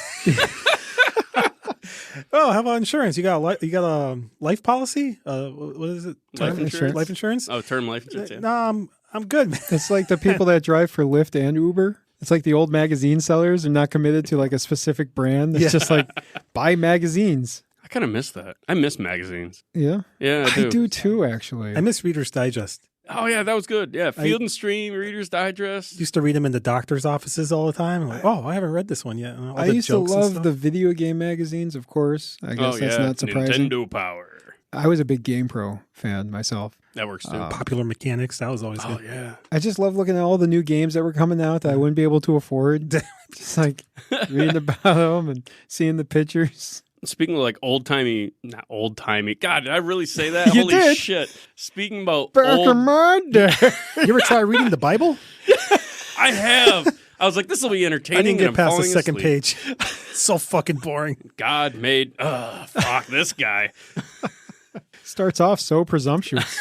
Oh, how about insurance? You got a life policy? What is it? Life insurance? Oh, term life insurance. Yeah. No, I'm good, man. It's like the people that drive for Lyft and Uber. It's like the old magazine sellers are not committed to like a specific brand. It's just like buy magazines. I kind of miss that. I miss magazines. Yeah? Yeah, I do too, actually. I miss Reader's Digest. Oh, yeah, that was good. Yeah, Field and Stream, Reader's Digest. Used to read them in the doctor's offices all the time. I'm like, I haven't read this one yet. I used to love the video game magazines, of course. I guess that's not surprising. Nintendo Power. I was a big Game Pro fan myself. That works too. Popular Mechanics, that was always good. Oh, yeah. I just love looking at all the new games that were coming out that I wouldn't be able to afford. Just like reading about them and seeing the pictures. Speaking of like not old timey. God, did I really say that? You Holy did. Shit. Speaking about Back in my day. You ever try reading the Bible? I have. I was like, this will be entertaining. I didn't get and past the falling second asleep. page. So fucking boring. God made. Fuck this guy. Starts off so presumptuous.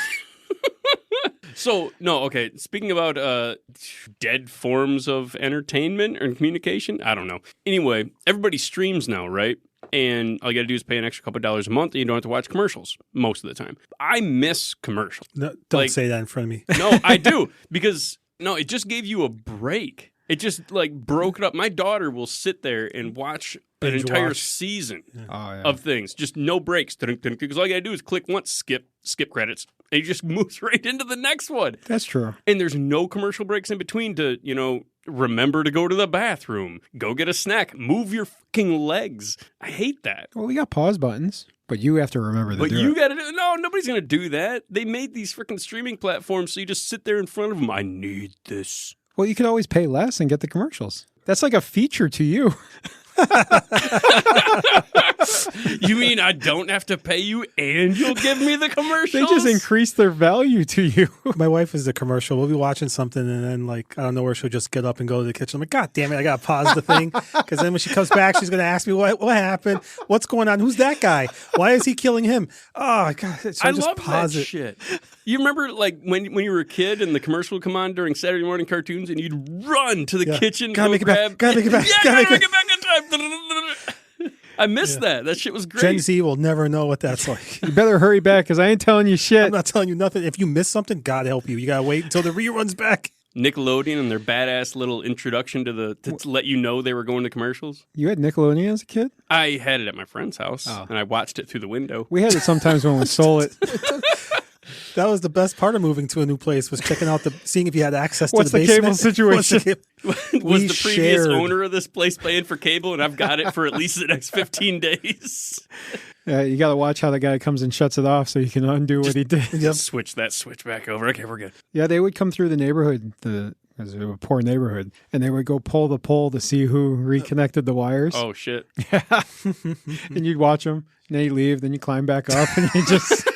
So, no, okay. Speaking about dead forms of entertainment and communication, I don't know. Anyway, everybody streams now, right? And all you got to do is pay an extra couple $1 a month and you don't have to watch commercials most of the time. I miss commercials. No, don't say that in front of me. No, I do. Because, it just gave you a break. It just, broke it up. My daughter will sit there and watch an entire season of things. Just no breaks. Because all you got to do is click once, skip credits. And it just moves right into the next one. That's true. And there's no commercial breaks in between to, remember to go to the bathroom, go get a snack, move your fucking legs. I hate that. Well, we got pause buttons, but you have to remember to But do you it. got to do No, nobody's going to do that. They made these freaking streaming platforms so you just sit there in front of them. I need this. Well, you can always pay less and get the commercials. That's like a feature to you. You mean I don't have to pay you and you'll give me the commercials? They just increase their value to you. My wife is the commercial. We'll be watching something and then I don't know where she'll just get up and go to the kitchen. I'm like, God damn it, I got to pause the thing. Because then when she comes back, she's going to ask me what happened? What's going on? Who's that guy? Why is he killing him? Oh, God. So I just love pause that it. shit. You remember when you were a kid and the commercial would come on during Saturday morning cartoons and you'd run to the kitchen Gotta to make it grab. back. Gotta make it back. Yeah, gotta make it back in time. I missed that. That shit was great. Gen Z will never know what that's like. You better hurry back because I ain't telling you shit. I'm not telling you nothing. If you miss something, God help you. You got to wait until the rerun's back. Nickelodeon and their badass little introduction to let you know they were going to commercials. You had Nickelodeon as a kid? I had it at my friend's house, and I watched it through the window. We had it sometimes when we stole it. That was the best part of moving to a new place, was checking out seeing if you had access What's to the the basement. cable situation? Was the previous owner of this place paying for cable, and I've got it for at least the next 15 days? You got to watch how the guy comes and shuts it off so you can undo what he did. Yep. Switch that switch back over. Okay, we're good. Yeah, they would come through the neighborhood, it was a poor neighborhood, and they would go pull the pole to see who reconnected the wires. Oh, shit. Yeah. And you'd watch them, and then you leave, then you climb back up, and you just...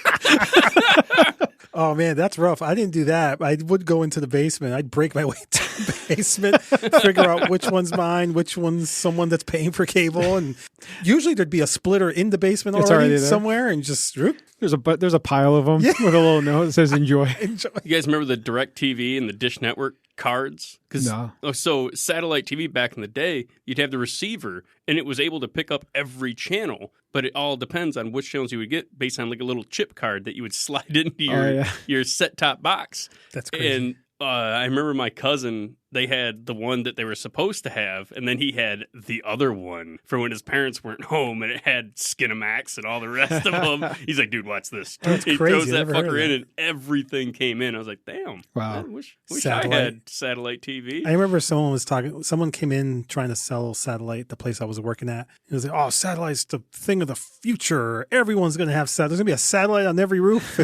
Oh, man, that's rough. I didn't do that. I would go into the basement. I'd break my way to the basement, figure out which one's mine, which one's someone that's paying for cable. And usually there'd be a splitter in the basement already somewhere, and just... There's a pile of them with a little note that says enjoy. You guys remember the DirecTV and the Dish Network cards? No. So satellite TV back in the day, you'd have the receiver, and it was able to pick up every channel, but it all depends on which channels you would get based on like a little chip card that you would slide into your set-top box. That's crazy. And I remember my cousin, they had the one that they were supposed to have, and then he had the other one for when his parents weren't home, and it had Skinamax and all the rest of them. He's like, dude, watch this. That's he crazy. throws that fucker in, and everything came in. I was like, damn. Wow. I wish I had satellite TV. I remember someone came in trying to sell satellite, the place I was working at. It was like, oh, satellite's the thing of the future. Everyone's going to have satellite. There's going to be a satellite on every roof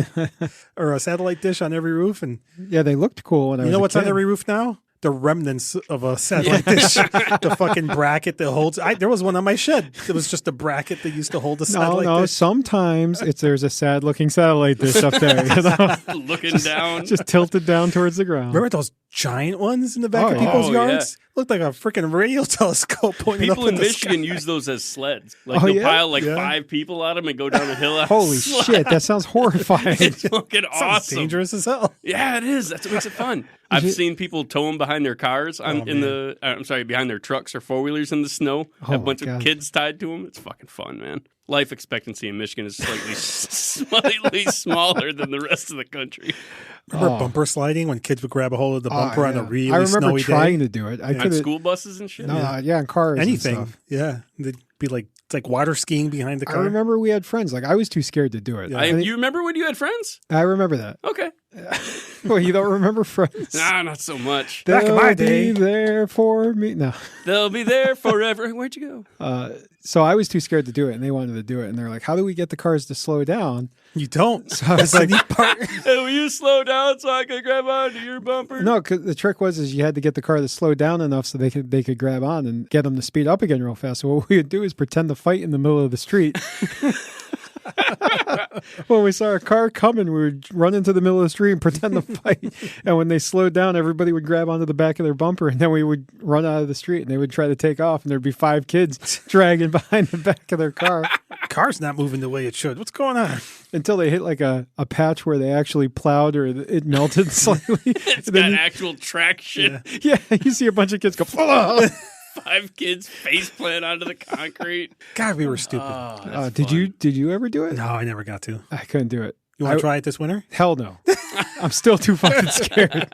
or a satellite dish on every roof. And yeah, they looked cool when I was You know what's a kid. on every roof now? The remnants of a satellite dish. The fucking bracket that holds. There was one on my shed. It was just a bracket that used to hold the satellite dish. Sometimes there's a sad-looking satellite dish up there. You know? Looking down. Just tilted down towards the ground. Remember those giant ones in the back of people's yards? Yeah. Looked like a freaking radio telescope pointing People up in the Michigan sky. use those as sleds. Like they'll pile 5 people on them and go down the hill. Holy shit, that sounds horrifying. It's fucking Sounds awesome. dangerous as hell. Yeah, it is. That's what makes it fun. I've seen people tow them behind their cars behind their trucks or four-wheelers in the snow. Have a bunch of kids tied to them. It's fucking fun, man. Life expectancy in Michigan is slightly smaller than the rest of the country. Remember bumper sliding when kids would grab a hold of the bumper on a really snowy day? I remember trying to do it. On school buses and shit? No, on cars. Anything. And stuff. Yeah. They'd be like, it's like water skiing behind the car. I remember we had friends. Like, I was too scared to do it. Yeah. You remember when you had friends? I remember that. Okay. Well, you don't remember friends? Nah, not so much. Back in my day. They'll be there for me. No. They'll be there forever. Where'd you go? So I was too scared to do it, and they wanted to do it. And they're like, how do we get the cars to slow down? You don't. So I was like, Hey, will you slow down so I can grab onto your bumper? no, because the trick was you had to get the car to slow down enough so they could grab on and get them to speed up again real fast. So what we would do is pretend to fight in the middle of the street. When we saw a car coming, we would run into the middle of the street and pretend to fight. And when they slowed down, everybody would grab onto the back of their bumper, and then we would run out of the street, and they would try to take off, and there'd be 5 kids dragging behind the back of their car. Car's not moving the way it should. What's going on? Until they hit like a patch where they actually plowed or it melted slightly. It's got actual traction. Yeah, you see a bunch of kids go, "Oh!" 5 kids face plant onto the concrete. God, we were stupid. Did you ever do it? No, I never got to. I couldn't do it. You want to try it this winter? Hell no. I'm still too fucking scared.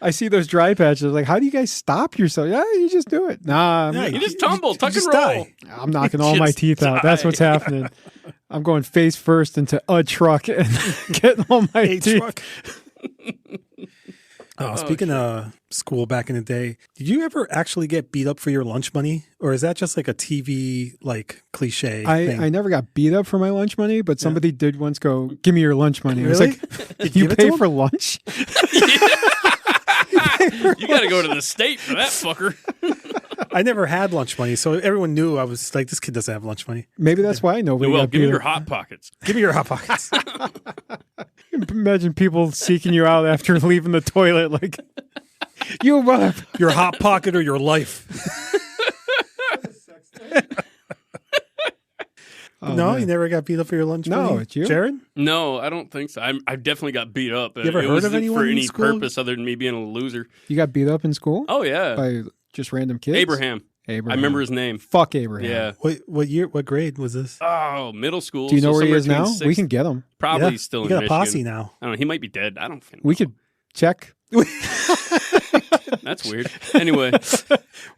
I see those dry patches. Like, how do you guys stop yourself? Yeah, you just do it. Nah, you just tumble, tuck and just roll. die. I'm knocking all my teeth out. That's what's happening. I'm going face first into a truck and getting all my teeth. Truck. Speaking of school back in the day, did you ever actually get beat up for your lunch money? Or is that just like a TV like cliche thing? I never got beat up for my lunch money, but somebody did once go, give me your lunch money. I was Really? like, Did you give it pay to for lunch? You got to go to the state for that fucker. I never had lunch money, so everyone knew I was like, this kid doesn't have lunch money. Maybe that's why nobody Well, got give me beat your up. Hot Pockets. Give me your Hot Pockets. Imagine people seeking you out after leaving the toilet like, you motherfucker. Your Hot Pocket or your life. No, man. you never got beat up for your lunch money? No, it's you. Jared? No, I don't think so. I definitely got beat up. You ever It heard of wasn't anyone for in any school? purpose other than me being a loser. You got beat up in school? Oh, yeah. By just random kids? Abraham. Abraham. I remember his name. Fuck Abraham. Yeah. What year? What grade was this? Oh, middle school. Do you know where he somewhere is now? between We can get him. Probably Yeah, still you in got a Michigan. posse now. I don't know. He might be dead. I don't think. We could check. That's weird. Anyway.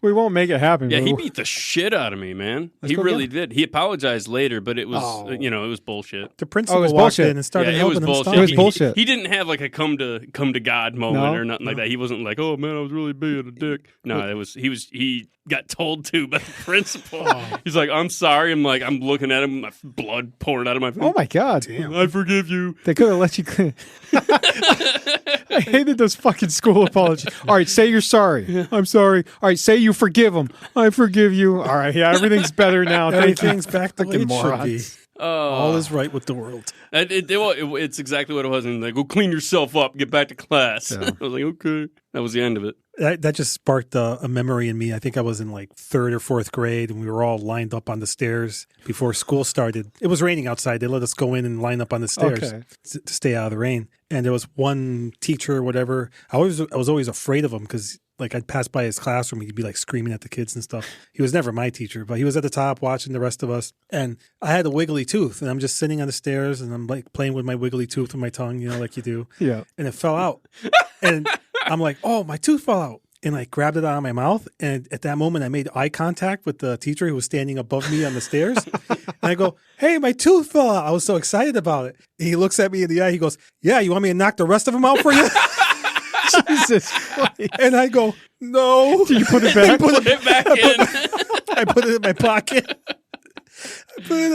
We won't make it happen. Yeah, he beat the shit out of me, man. Let's He go really get did. He apologized later, but it was, Oh. it was bullshit. The principal it was walked bullshit. in and started Yeah, it was helping him bullshit. stop. It was He- bullshit. He didn't have like a come to God moment No, or nothing like no. that. He wasn't like, oh man, I was really being a dick. No, he got told to by the principal. Oh. He's like, I'm sorry. I'm looking at him, my blood pouring out of my face. Oh my God. I forgive you. They could have let you. I hated those fucking school apologies. All right, say you're sorry. I'm sorry. All right, say you forgive him. I forgive you. All right, yeah, everything's better now. Thank you. Everything's back the way Fucking it should be. morons. All is right with the world. It's exactly what it was. And like, go clean yourself up, get back to class. Yeah. I was like, okay. That was the end of it. That just sparked a memory in me. I think I was in like 3rd or 4th grade, and we were all lined up on the stairs before school started. It was raining outside. They let us go in and line up on the stairs Okay. to stay out of the rain. And there was one teacher or whatever. I was always afraid of him because like I'd pass by his classroom, he'd be like screaming at the kids and stuff. He was never my teacher, but he was at the top watching the rest of us. And I had a wiggly tooth, and I'm just sitting on the stairs, and I'm like playing with my wiggly tooth with my tongue, like you do. Yeah. And it fell out. And I'm like, oh, my tooth fell out. And I grabbed it out of my mouth. And at that moment, I made eye contact with the teacher who was standing above me on the stairs. And I go, hey, my tooth fell out. I was so excited about it. And he looks at me in the eye. He goes, yeah, you want me to knock the rest of them out for you? Jesus Christ. And I go, no. Did you put it back? Put it back in. I put it in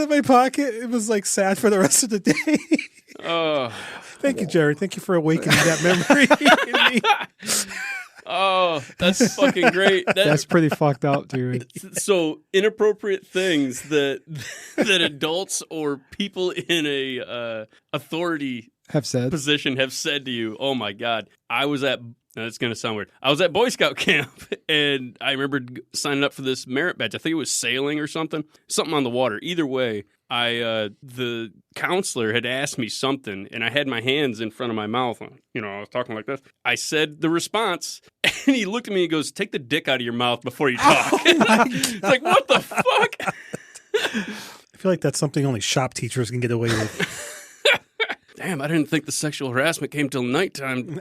my pocket. It was like sad for the rest of the day. Oh. Thank you, Jared. Thank you for awakening that memory in me. Oh, that's fucking great. That's pretty fucked up, dude. So inappropriate things that adults or people in a authority Have said. position have said to you. Oh my God. It's going to sound weird. I was at Boy Scout camp, and I remember signing up for this merit badge. I think it was sailing or something on the water. Either way, the counselor had asked me something, and I had my hands in front of my mouth. I was talking like this. I said the response, and he looked at me and goes, take the dick out of your mouth before you talk. It's like, what the fuck? I feel like that's something only shop teachers can get away with. Damn, I didn't think the sexual harassment came till nighttime.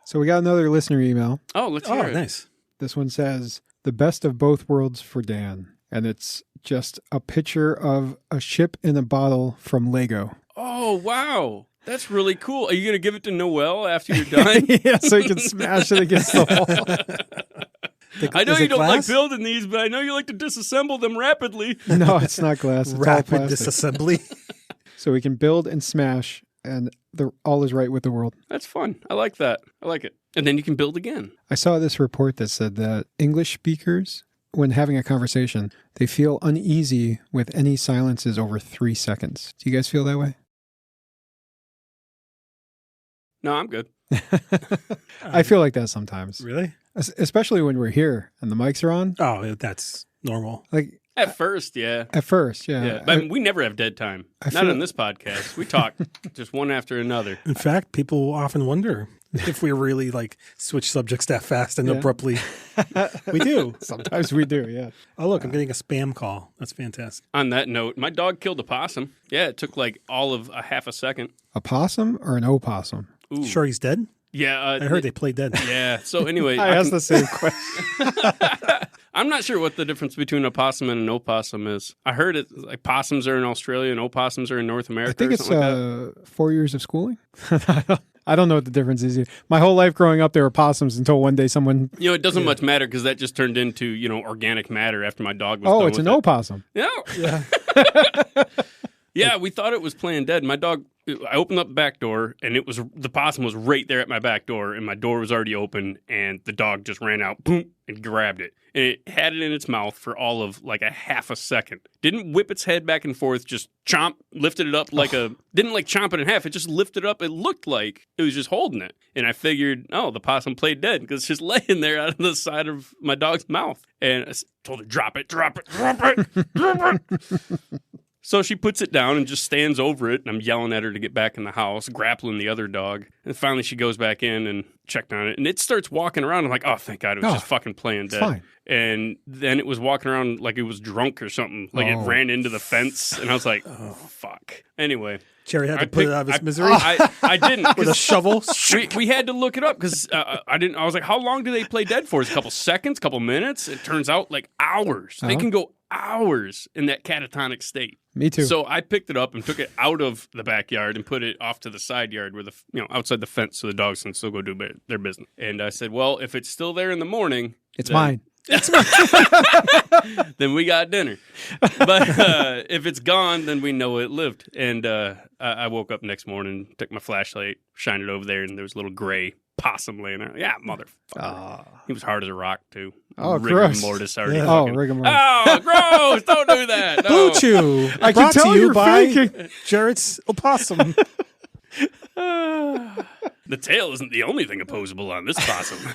So we got another listener email. Oh, let's hear it. Nice. This one says, the best of both worlds for Dan. And it's just a picture of a ship in a bottle from Lego. Oh, wow. That's really cool. Are you going to give it to Noelle after you're done? Yeah, so you can smash it against the wall. I know Is you it don't like glass? building these, but I know you like to disassemble them rapidly. No, it's not glass. It's all Rapid plastic. disassembly. So we can build and smash, and all is right with the world. That's fun. I like that. I like it. And then you can build again. I saw this report that said that English speakers, when having a conversation, they feel uneasy with any silences over 3 seconds. Do you guys feel that way? No, I'm good. I feel like that sometimes, Really? especially when we're here and the mics are on. Oh, that's normal. Like At first, yeah. at first, yeah. Yeah, but we never have dead time. I Not feel- on this podcast. We talk just one after another. In fact, people often wonder if we really like switch subjects that fast and Yeah. abruptly. We do. Sometimes we do, yeah. Oh, look, I'm getting a spam call. That's fantastic. On that note, my dog killed a possum. Yeah, it took like all of a half a second. A possum or an opossum? Ooh. Sure, he's dead? Yeah. I heard they play dead. Yeah. So anyway, I asked the same question. I'm not sure what the difference between a possum and an opossum is. I heard it like possums are in Australia and opossums are in North America. I think or it's something like that. 4 years of schooling. I don't know what the difference is here. My whole life growing up, there were possums until one day someone... It doesn't much matter because that just turned into, organic matter after my dog was Oh, done it's with an it. opossum. Yeah. Yeah, we thought it was playing dead. My dog, I opened up the back door, and the possum was right there at my back door, and my door was already open, and the dog just ran out, boom, and grabbed it. And it had it in its mouth for all of like a half a second. Didn't whip its head back and forth, just chomp, lifted it up didn't like chomp it in half. It just lifted up. It looked like it was just holding it. And I figured, the possum played dead because it's just laying there out of the side of my dog's mouth. And I told her, drop it. So she puts it down and just stands over it, and I'm yelling at her to get back in the house, grappling the other dog. And finally she goes back in and checked on it, and it starts walking around. I'm like, oh, thank God, it was just fucking playing dead. Fine. And then it was walking around like it was drunk or something. Like it ran into the fence, and I was like, oh, fuck. Anyway. Jerry had to put it out of his misery. I didn't. With a shovel. We had to look it up because I was like, how long do they play dead for? Is it a couple seconds, couple minutes? It turns out like hours. They can go hours in that catatonic state. Me too. So I picked it up and took it out of the backyard and put it off to the side yard where outside the fence so the dogs can still go do their business. And I said, well, if it's still there in the morning, it's mine. Then we got dinner. But if it's gone, then we know it lived. And I woke up next morning, took my flashlight, shined it over there, and there was a little gray possum laying there. Yeah, motherfucker. He was hard as a rock, too. Oh, rigor gross. mortis already. Yeah. Fucking, rigor mortis. Oh, gross. Don't do that. No. Blue Chew. I can brought tell to you you're by faking. Jarrett's Opossum. The tail isn't the only thing opposable on this possum.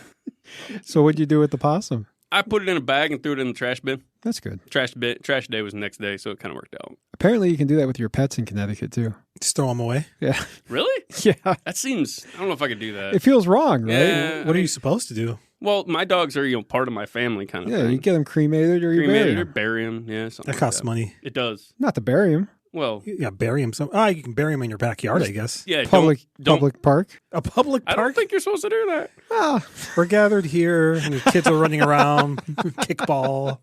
So what'd you do with the possum? I put it in a bag and threw it in the trash bin. That's good. Trash day was the next day, so it kind of worked out. Apparently you can do that with your pets in Connecticut, too. Just throw them away. Yeah. Really? Yeah. That seems, I don't know if I could do that. It feels wrong, right? Yeah, What are you supposed to do? Well, my dogs are, part of my family kind of Yeah, thing. you get them cremated or you bury Cremated or them. bury them. Yeah, something That like costs that. money. It does. Not to bury them. Well, Yeah, bury them. You can bury them in your backyard, I guess. yeah, Public park. A public I park. don't think you're supposed to do that. Ah, We're gathered here, and the kids are running around, kickball.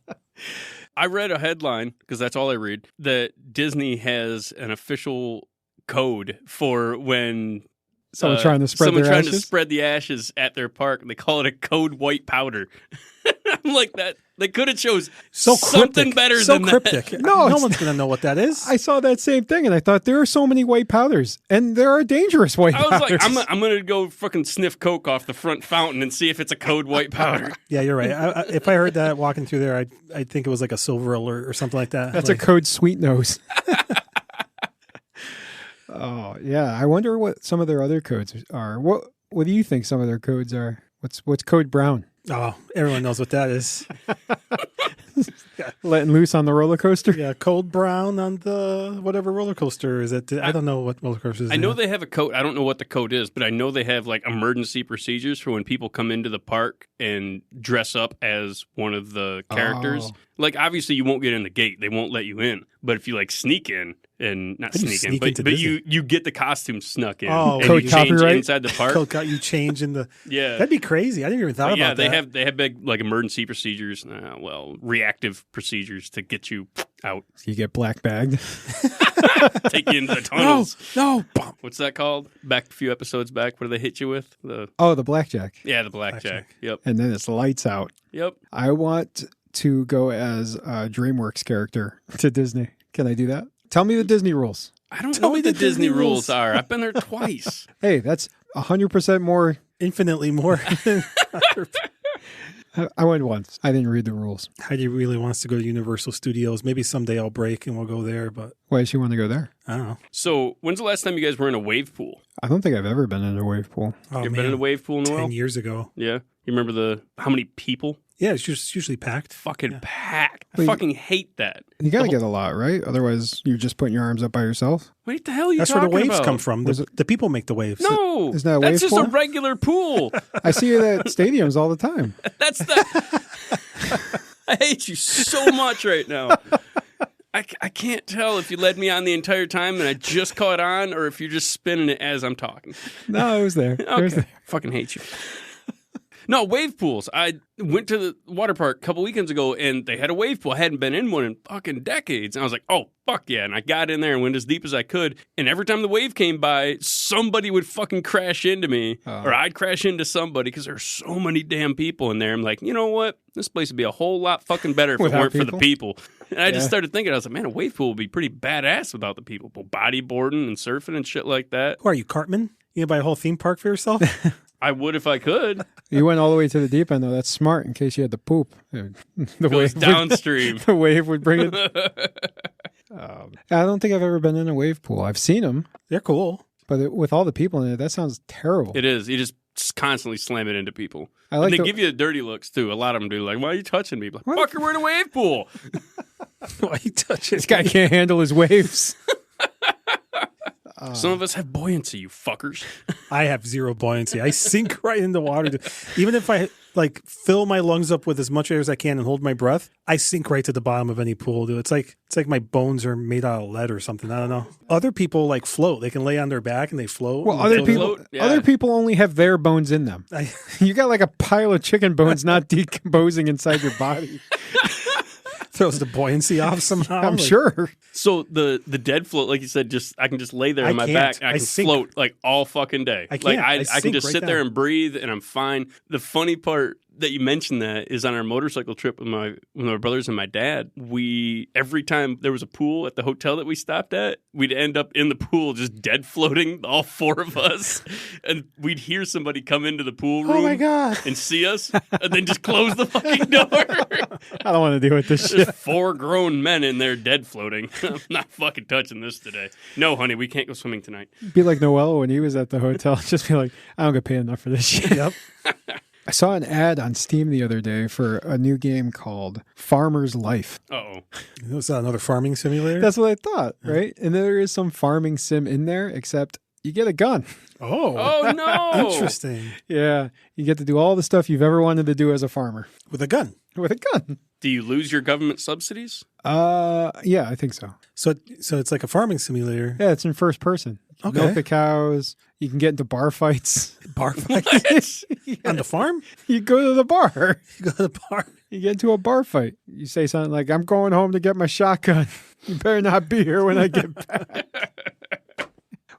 I read a headline, because that's all I read, that Disney has an official code for when someone trying to spread someone their trying ashes? to spread the ashes at their park. They call it a code white powder. I'm like that. They could have chose something Cryptic. better so than cryptic. that. No, no it's one's going to know what that is. I saw that same thing and I thought there are so many white powders and there are dangerous white I was powders. like, I'm going to go fucking sniff Coke off the front fountain and see if it's a code white powder. Yeah, you're right. If I heard that walking through there, I'd think it was like a silver alert or something like that. That's like, a code sweet nose. Oh, yeah. I wonder what some of their other codes are. What do you think some of their codes are? What's code brown? Oh, everyone knows what that is. Letting loose on the roller coaster? Yeah, cold brown on the whatever roller coaster is it? I don't know what roller coaster is. I know they have a code. I don't know what the code is, but I know they have like emergency procedures for when people come into the park and dress up as one of the characters. Oh. Like, obviously, you won't get in the gate. They won't let you in. But if you like sneak in and not How do you sneak in, sneak but into you get the costume snuck in. Oh, and code you change copyright? inside the park. Code got you change in the. Yeah. That'd be crazy. I didn't even thought But about yeah, that. they have big like emergency procedures. Reactive procedures to get you out, You get black bagged. take you into the tunnels. No. What's that called? Back a few episodes back, what do they hit you with? The blackjack. the blackjack. Yep. And then it's lights out. Yep. I want to go as a DreamWorks character to Disney. Can I do that? Tell me the Disney rules. I don't Tell know me what the the Disney Disney rules rules. are. I've been there twice. Hey, that's 100% more. Infinitely more. I went once. I didn't read the rules. Heidi really wants to go to Universal Studios. Maybe someday I'll break and we'll go there, but Why does she want to go there? I don't know. So, when's the last time you guys were in a wave pool? I don't think I've ever been in a wave pool. Oh, You ever been in a wave pool in a 10 while? years ago. Yeah. You remember how many people? Yeah, it's just usually packed. Fucking packed. I Wait. fucking hate that. You got to The get a lot, right? Otherwise, you're just putting your arms up by yourself. What the hell are you That's where talking the waves about? come from. The people make the waves. No. Isn't that a That's wave just pool? a regular pool. I see it at stadiums all the time. That's the... I hate you so much right now. I can't tell if you led me on the entire time and I just caught on or if you're just spinning it as I'm talking. No, it was there. It was Okay. there. Fucking hate you. No, wave pools. I went to the water park a couple weekends ago and they had a wave pool. I hadn't been in one in fucking decades. And I was like, oh, fuck yeah. And I got in there and went as deep as I could. And every time the wave came by, somebody would fucking crash into me or I'd crash into somebody because there's so many damn people in there. I'm like, you know what? This place would be a whole lot fucking better if it Without weren't for the people? people. And I just started thinking, I was like, man, a wave pool would be pretty badass without the people. Bodyboarding and surfing and shit like that. Who are you, Cartman? You gonna buy a whole theme park for yourself? I would if I could. You went all the way to the deep end, though. That's smart in case you had to poop. The Goes wave downstream. the wave would bring it. I don't think I've ever been in a wave pool. I've seen them, They're cool. but with all the people in it, that sounds terrible. It is. You just constantly slam it into people. I like and they the- give you the dirty looks, too. A lot of them do. Like, why are you touching me? Like, fucker, we're in a wave pool. Why you touching? This guy can't handle his waves. Some of us have buoyancy, you fuckers. I have zero buoyancy. I sink right in the water. Even if I like fill my lungs up with as much air as I can and hold my breath, I sink right to the bottom of any pool, dude. It's like my bones are made out of lead or something. I don't know. Other people like float. They can lay on their back and they float. Well, and other people only have their bones in them. You got like a pile of chicken bones not decomposing inside your body. Throws the buoyancy off somehow. I'm sure. So the dead float, like you said, I can just lay there on my back. And I can float like all fucking day. I can't. I can just sit there and breathe, and I'm fine. The funny part that you mentioned that is on our motorcycle trip with my brothers and my dad. Every time there was a pool at the hotel that we stopped at, we'd end up in the pool just dead floating, all four of us, and we'd hear somebody come into the pool room. Oh my God. And see us, and then just close the fucking door. I don't want to deal with this There's shit. 4 grown men in there dead floating. I'm not fucking touching this today. No, honey, we can't go swimming tonight. Be like Noel when he was at the hotel. Just be like, I don't get paid enough for this shit. Yep. I saw an ad on Steam the other day for a new game called Farmer's Life. Uh-oh. Was that another farming simulator? That's what I thought, right? And there is some farming sim in there, except you get a gun. Oh, no. Interesting. Yeah. You get to do all the stuff you've ever wanted to do as a farmer. With a gun. With a gun. Do you lose your government subsidies? Yeah, I think so. So it's like a farming simulator. Yeah, it's in first person. You can milk the cows. You can get into bar fights. Bar fights? On the farm? You go to the bar. You go to the bar. You get into a bar fight. You say something like, I'm going home to get my shotgun. You better not be here when I get back.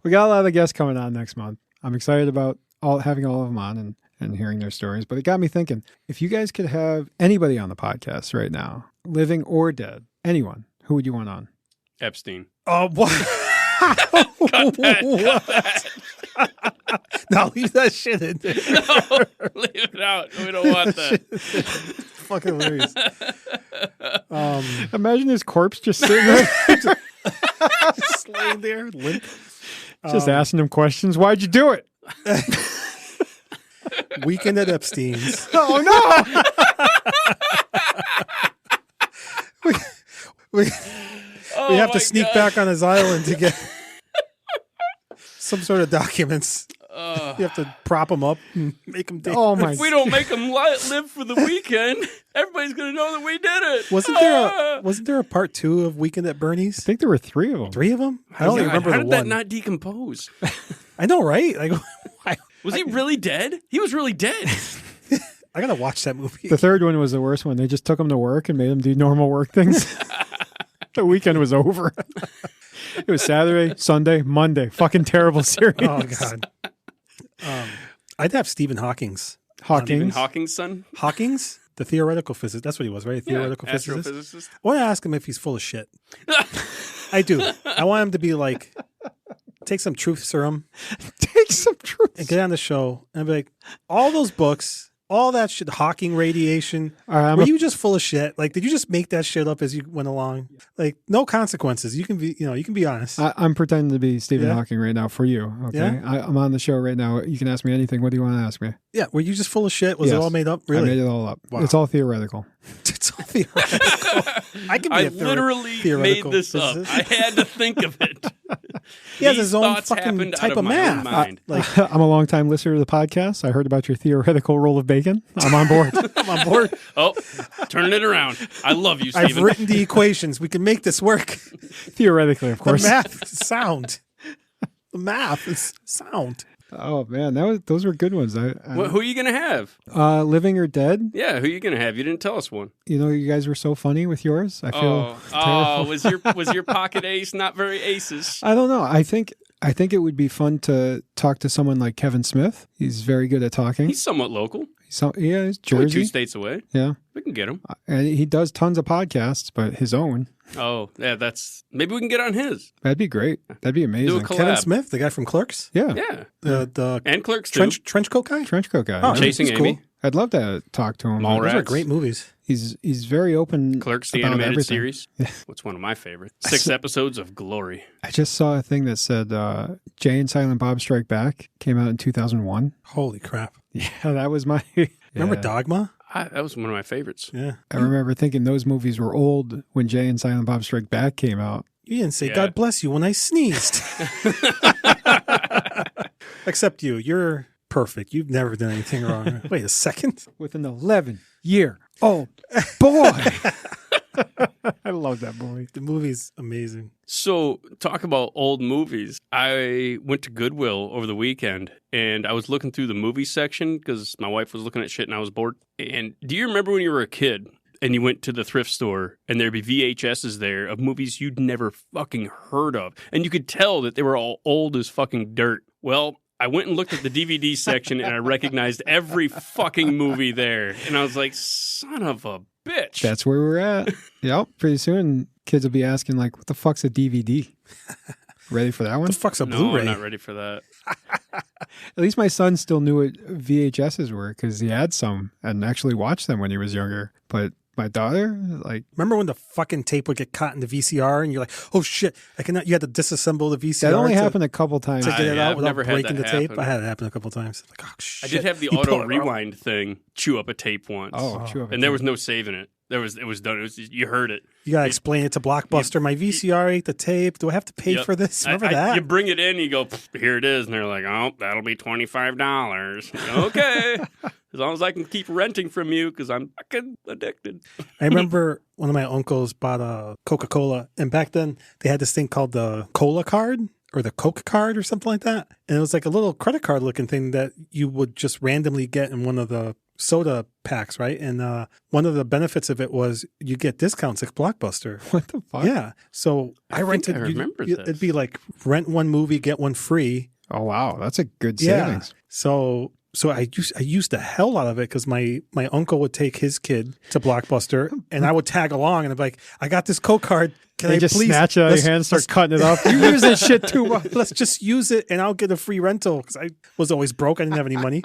We got a lot of guests coming on next month. I'm excited about having all of them on and hearing their stories. But it got me thinking, if you guys could have anybody on the podcast right now, living or dead, anyone, who would you want on? Epstein. Oh, what? Cut that. No, leave that shit in there. No, leave it out. We don't want that. Fucking hilarious. Imagine his corpse just sitting there, Just laying there, limp. just asking him questions. Why'd you do it? Weekend at Epstein's. Oh, no. We have to sneak back on his island to get some sort of documents. You have to prop him up and make him take. Oh, my If we don't make them live for the weekend, everybody's going to know that we did it. Wasn't there a part 2 of Weekend at Bernie's? I think there were 3 of them. 3 of them? I don't even remember How the did one. that not decompose? I know, right? Like, why? Was he really dead? He was really dead. I gotta watch that movie. The third one was the worst one. They just took him to work and made him do normal work things. The weekend was over. It was Saturday, Sunday, Monday. Fucking terrible series. Oh God. I'd have Stephen Hawking's. Stephen Hawking's son? Hawking's? The theoretical physicist. That's what he was, right? A theoretical physicist. Astrophysicist. I want to ask him if he's full of shit. I do. I want him to be like, take some truth serum Take some truth. and get on the show and be like, all those books, all that shit, Hawking radiation. All right, Were you just full of shit? Like, did you just make that shit up as you went along? Like, no consequences. You can be honest. I'm pretending to be Stephen Yeah? Hawking right now for you. Okay, Yeah? I'm on the show right now. You can ask me anything. What do you want to ask me? Yeah. Were you just full of shit? Was it Yes. all made up? I Really? made it all up. Wow. It's all theoretical. It's all theoretical. I can be I a literally made theoretical this up. physicist. I had to think of it. He has These his own thoughts fucking happened type out of my own math. mind. Like, I'm a longtime listener to the podcast. I heard about your theoretical roll of bacon. I'm on board. I'm on board. Oh, turning it around. I love you, I've Stephen. written the equations. We can make this work. Theoretically, of The course. math is sound. The math is sound. Oh man, those were good ones. Who are you going to have? Living or dead? Yeah, who are you going to have? You didn't tell us one. You know, you guys were so funny with yours. I feel terrible. Was your pocket ace not very aces? I don't know. I think it would be fun to talk to someone like Kevin Smith. He's very good at talking. He's somewhat local. He's Only Jersey. 2 states away. Yeah. We can get him. And he does tons of podcasts, but his own. Oh, yeah, maybe we can get on his. That'd be great. That'd be Do a amazing. collab. Kevin Smith, the guy from Clerks? Yeah. Yeah. The And Clerks, too. trench coat guy? Trench coat guy. Oh, Yeah. Chasing he's Amy. cool. I'd love to talk to him. Mallrats. Those are great movies. He's very open. Clerks, the about animated everything. series. What's one of my favorites? 6 episodes of glory. I just saw a thing that said Jay and Silent Bob Strike Back came out in 2001. Holy crap. Yeah, that was my... Remember Yeah. Dogma? That was one of my favorites. Yeah. I remember thinking those movies were old when Jay and Silent Bob Strike Back came out. You didn't say God bless you when I sneezed. Except you. You're perfect. You've never done anything wrong. Wait a second. With an 11-year-old boy. I love that movie. The movie's amazing. So, talk about old movies. I went to Goodwill over the weekend, and I was looking through the movie section because my wife was looking at shit and I was bored. And do you remember when you were a kid and you went to the thrift store and there'd be VHSs there of movies you'd never fucking heard of? And you could tell that they were all old as fucking dirt. Well, I went and looked at the DVD section and I recognized every fucking movie there. And I was like, son of a bitch. That's where we're at. Yep. Pretty soon, kids will be asking, like, what the fuck's a DVD? Ready for that one? What the fuck's a No, Blu-ray? I'm not ready for that. At least my son still knew what VHSs were because he had some and actually watched them when he was younger. But my daughter, like... Remember when the fucking tape would get caught in the VCR and you're like, oh shit, I cannot. You had to disassemble the VCR. That only happened a couple times. To get it out I've without never had breaking that the tape. happen. I had it happen a couple times. Like, oh shit. I did have the You auto pull it rewind thing chew up a tape once. Oh, chew up a and there tape. was no saving it. It was done. It was you heard it. You gotta explain it to Blockbuster. My VCR ate the tape. Do I have to pay Yep. for this? Remember You that? bring it in, you go, here it is, and they're like, oh, that'll be $25. Okay, as long as I can keep renting from you, because I'm fucking addicted. I remember one of my uncles bought a Coca-Cola, and back then they had this thing called the Cola card or the Coke card or something like that. And it was like a little credit card looking thing that you would just randomly get in one of the soda packs, right? And one of the benefits of it was you get discounts at Blockbuster. What the fuck? Yeah. So I rented. I remember this. It'd be like rent one movie, get one free. Oh, wow. That's a good Yeah. savings. So I used the hell out of it because my uncle would take his kid to Blockbuster and I would tag along and I'd be like, I got this Coke card. Can They I just please snatch it out of your hand and start cutting it up. You use that shit too much. let's just use it and I'll get a free rental because I was always broke. I didn't have any money.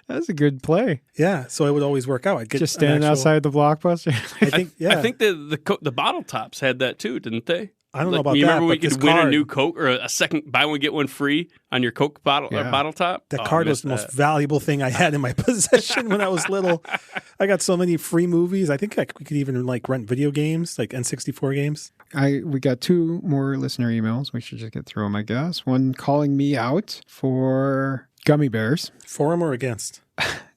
That's a good play. Yeah, so it would always work out. I'd get Just an standing actual- outside the Blockbuster. I think yeah. I think the bottle tops had that too, didn't they? I don't know about you that. remember when but you this could win a card, new Coke or a second buy one get one free on your Coke bottle or Yeah. bottle top? that Oh, I card was missed the most that. valuable thing I had in my possession when I was little. I got so many free movies. I think we could even like rent video games, like N64 games. We got 2 more listener emails. We should just get through them, I guess. One calling me out for gummy bears. For 'em or against?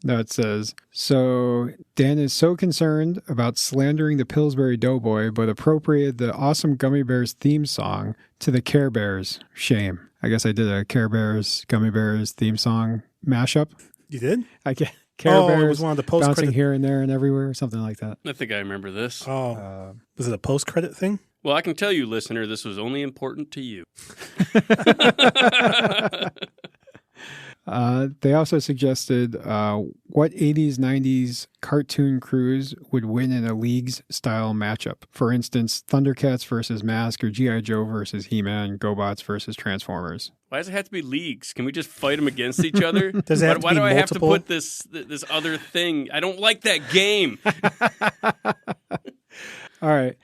No, it says, so Dan is so concerned about slandering the Pillsbury Doughboy, but appropriated the awesome Gummy Bears theme song to the Care Bears. Shame. I guess I did a Care Bears, Gummy Bears theme song mashup. You did? I get Care It Bears was one of the bouncing post-credit. here and there and everywhere, something like that. I think I remember this. Oh, was it a post-credit thing? Well, I can tell you, listener, this was only important to you. They also suggested what 80s, 90s cartoon crews would win in a Leagues-style matchup. For instance, Thundercats versus Mask or G.I. Joe versus He-Man, GoBots versus Transformers. Why does it have to be leagues? Can we just fight them against each other? Does it have to why be do I have to multiple? put this other thing? I don't like that game. All right.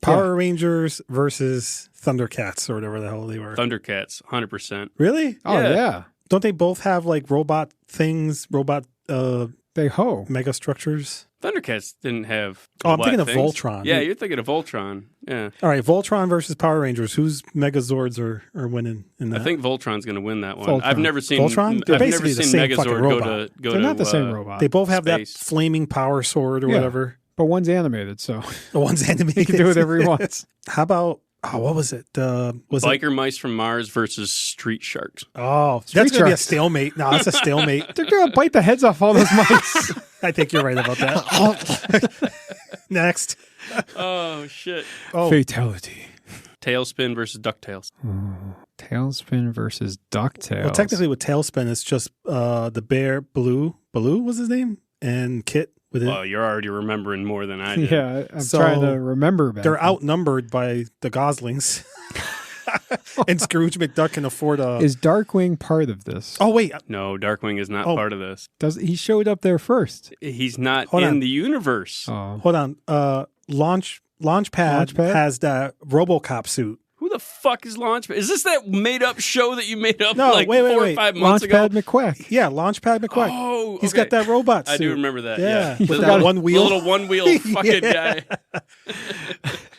Power Rangers versus Thundercats or whatever the hell they were. Thundercats, 100%. Really? Oh, Yeah. yeah. Don't they both have like robot things, robot They ho. mega structures? Thundercats didn't have. Oh, I'm what thinking of things? Voltron. Yeah, you're thinking of Voltron. Yeah, All right, Voltron versus Power Rangers. Whose Megazords are winning in that? I think Voltron's going to win that one. Voltron. I've never seen Voltron? They're I've never basically the seen same fucking Megazord robot. go They're to. not the same robot. they both have space. that flaming power sword or Yeah. whatever. But one's animated, so The one's animated. he can do whatever he wants. How about what was it? Was it? Biker Mice from Mars versus Street Sharks. Oh, Street that's gonna be a Sharks. stalemate. No, that's a stalemate. They're going to bite the heads off all those mice. I think you're right about that. Next. Oh shit! Oh, Fatality. Tailspin versus Ducktales. Tailspin versus DuckTales. well, technically with Tailspin, it's just the bear, Blue was his name, and Kit with it. Well, you're already remembering more than I did. Yeah, I'm So, trying to remember back. They're outnumbered by the Goslings. And Scrooge McDuck can afford a... Is Darkwing part of this? Oh, wait. No, Darkwing is not Oh. part of this. He showed up there first? He's not Hold in on. the universe. Oh. Hold on. Launchpad Launchpad? has that RoboCop suit. Who the fuck is Launchpad? Is this that made up show that you made up No, like wait, 4 or 5 months ago? Launchpad McQuack. Yeah, Launchpad McQuack. Oh, He's okay. got that robot suit. I do remember that. Yeah, Yeah. with that one wheel. The little one wheel fucking guy.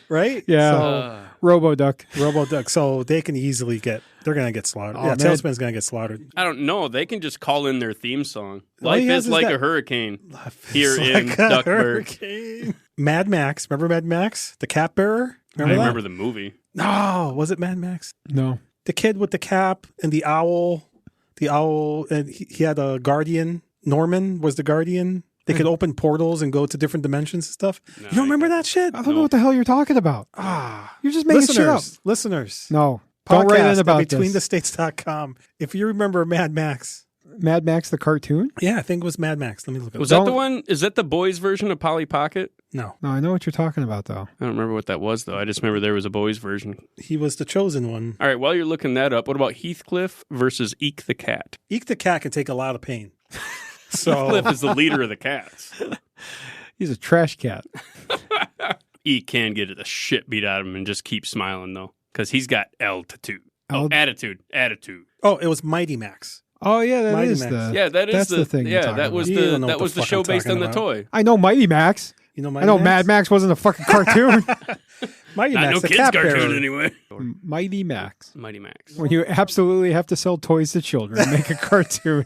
Right? Yeah. RoboDuck. So they can easily they're going to get slaughtered. Oh, yeah, man. Tailspin's going to get slaughtered. I don't know. They can just call in their theme song. All he Life has is is like that- a hurricane It's here in like a Duckburg. hurricane. Mad Max. Remember Mad Max? The cat bearer? I Remember that? remember the movie. No, was it Mad Max? No. The kid with the cap and the owl. The owl, and he had a guardian. Norman was the guardian. They could open portals and go to different dimensions and stuff. No, You don't remember that shit? I don't know what the hell you're talking about. You're just making shit up. Listeners. No. Don't write in Podcast about at this. BetweenTheStates.com. If you remember Mad Max. Mad Max the cartoon? Yeah, I think it was Mad Max. Let me look at Was it. that the one? Is that the boys' version of Polly Pocket? No. No, I know what you're talking about, though. I don't remember what that was, though. I just remember there was a boys' version. He was the chosen one. All right, while you're looking that up, what about Heathcliff versus Eek the Cat? Eek the cat can take a lot of pain. So Heathcliff is the leader of the cats. He's a trash cat. Eek can get the shit beat out of him and just keep smiling, though, because he's got altitude. Al- Attitude. Oh, it was Mighty Max. Oh, yeah, that Mighty is Max. the... Yeah, that is That's the thing you're Yeah, talking that was about. You don't know the what that was the the fuck show I'm based on talking the about. toy. I know Mighty Max. You know Mighty I know Max? Mad Max wasn't a fucking cartoon. Mighty Not Max, no the kids cat cartoon bearer. anyway. Mighty Max. Mighty Max. When you absolutely have to sell toys to children, make a cartoon.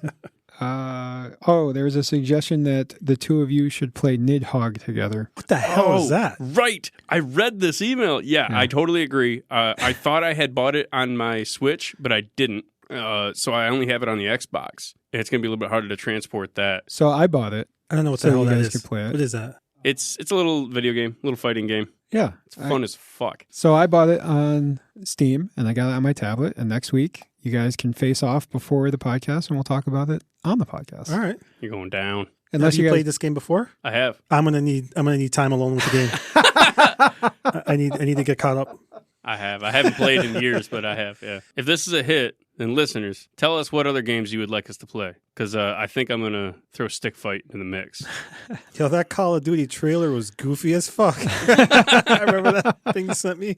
There's a suggestion that the two of you should play Nidhogg together. What the hell is that? Right. I read this email. Yeah, I totally agree. I thought I had bought it on my Switch, but I didn't. So I only have it on the Xbox. And it's going to be a little bit harder to transport that. So I bought it. I don't know what So the hell you that guys is. can play it. What is that? It's a little video game, little fighting game. Yeah. It's fun as fuck. So I bought it on Steam and I got it on my tablet. And next week, you guys can face off before the podcast and we'll talk about it on the podcast. All right. You're going down. Unless Have you you guys played this game before? I have. I'm gonna need time alone with the game. I need to get caught up. I have. I haven't played in years, but I have, yeah. If this is a hit, then listeners, tell us what other games you would like us to play. Because I think I'm going to throw Stick Fight in the mix. Yo, that Call of Duty trailer was goofy as fuck. I remember that thing you sent me.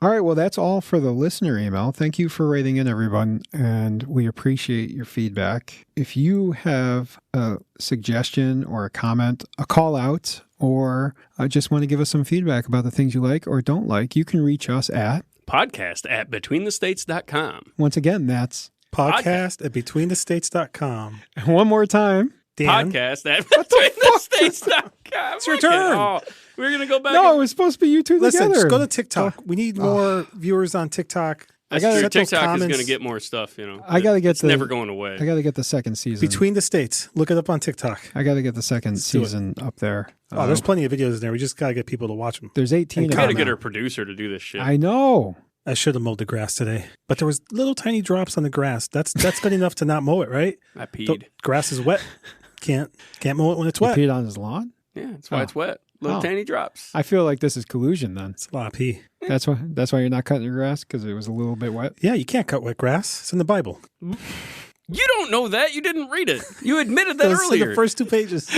All right. Well, that's all for the listener email. Thank you for writing in, everyone. And we appreciate your feedback. If you have a suggestion or a comment, a call out, or just want to give us some feedback about the things you like or don't like, you can reach us at Podcast at BetweenTheStates.com. once again, that's Podcast at BetweenTheStates.com. one more time. Dan, Podcast at BetweenTheStates.com. It's your turn. Oh, we're going to go back. No, it was supposed to be you two listen, together. just go to TikTok. We need more viewers on TikTok. That's I gotta- true. set those TikTok is comments. going to get more stuff, you know. I gotta get It's the- never going away. I got to get the second season. Between the States. Look it up on TikTok. I got to get the second do it. season up there. Oh, there's plenty of videos in there. We just got to get people to watch them. There's 18 And of We got to them get now. our producer to do this shit. I know. I should have mowed the grass today, but there was little tiny drops on the grass. That's good enough to not mow it, right? I The peed. grass is wet. Can't mow it when it's You wet. peed on his lawn? Yeah, that's why it's wet. Little Oh. tiny drops. I feel like this is collusion then. It's a lot of pee. That's why you're not cutting your grass, because it was a little bit wet. Yeah, you can't cut wet grass. It's in the Bible. You don't know that. You didn't read it. You admitted that It's in earlier. the first 2 pages.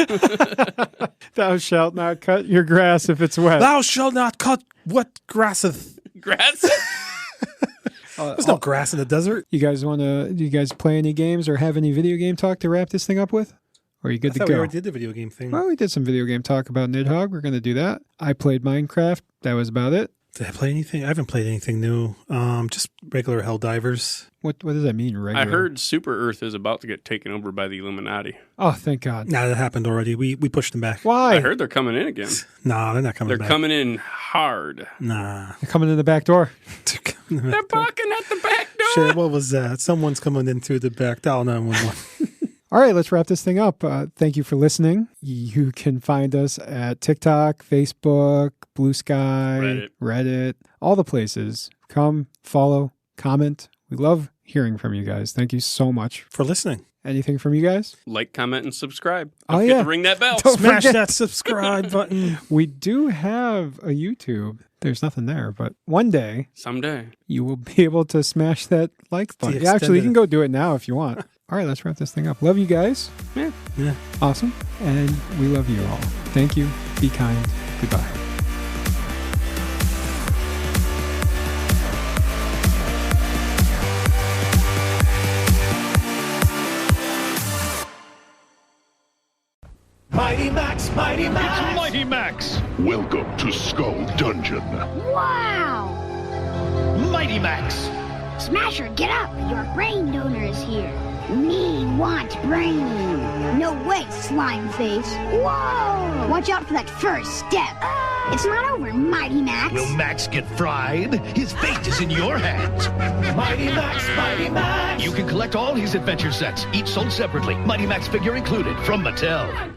Thou shalt not cut your grass if it's wet. Thou shalt not cut wet grasseth. Grass. There's no grass in the desert. Do you guys play any games or have any video game talk to wrap this thing up with? Or are you I good to thought we go? already did the video game thing. Well, we did some video game talk about Nidhogg. We're going to do that. I played Minecraft. That was about it. Did I play anything? I haven't played anything new. Just regular Helldivers. What does that mean, regular? I heard Super Earth is about to get taken over by the Illuminati. Oh, thank God. Nah, that happened already. We pushed them back. Why? I heard they're coming in again. Nah, they're not coming They're back. coming in hard. Nah. They're coming in the back door. They're barking at the back door. Shit, what was that? Someone's coming in through the back. Dial 911. All right, let's wrap this thing up. Thank you for listening. You can find us at TikTok, Facebook, BlueSky, Reddit, all the places. Come, follow, comment. We love hearing from you guys. Thank you so much. For listening. Anything from you guys? Like, comment, and subscribe. Oh, Don't forget yeah. to ring that bell. Don't Smash forget- that subscribe button. We do have a YouTube. There's nothing there, but one day Someday. you will be able to smash that like button. The Actually, you extended- can go do it now if you want. All right, let's wrap this thing up. Love you guys. Yeah. Yeah. Awesome. And we love you all. Thank you. Be kind. Goodbye. Mighty Max, Mighty Max. It's Mighty Max. Welcome to Skull Dungeon. Wow! Mighty Max. Smasher, get up! Your brain donor is here. Me want brain. No way, slime face. Whoa! Watch out for that first step. It's not over, Mighty Max. Will Max get fried? His fate is in your hands. Mighty Max, Mighty Max. You can collect all his adventure sets, each sold separately. Mighty Max figure included from Mattel.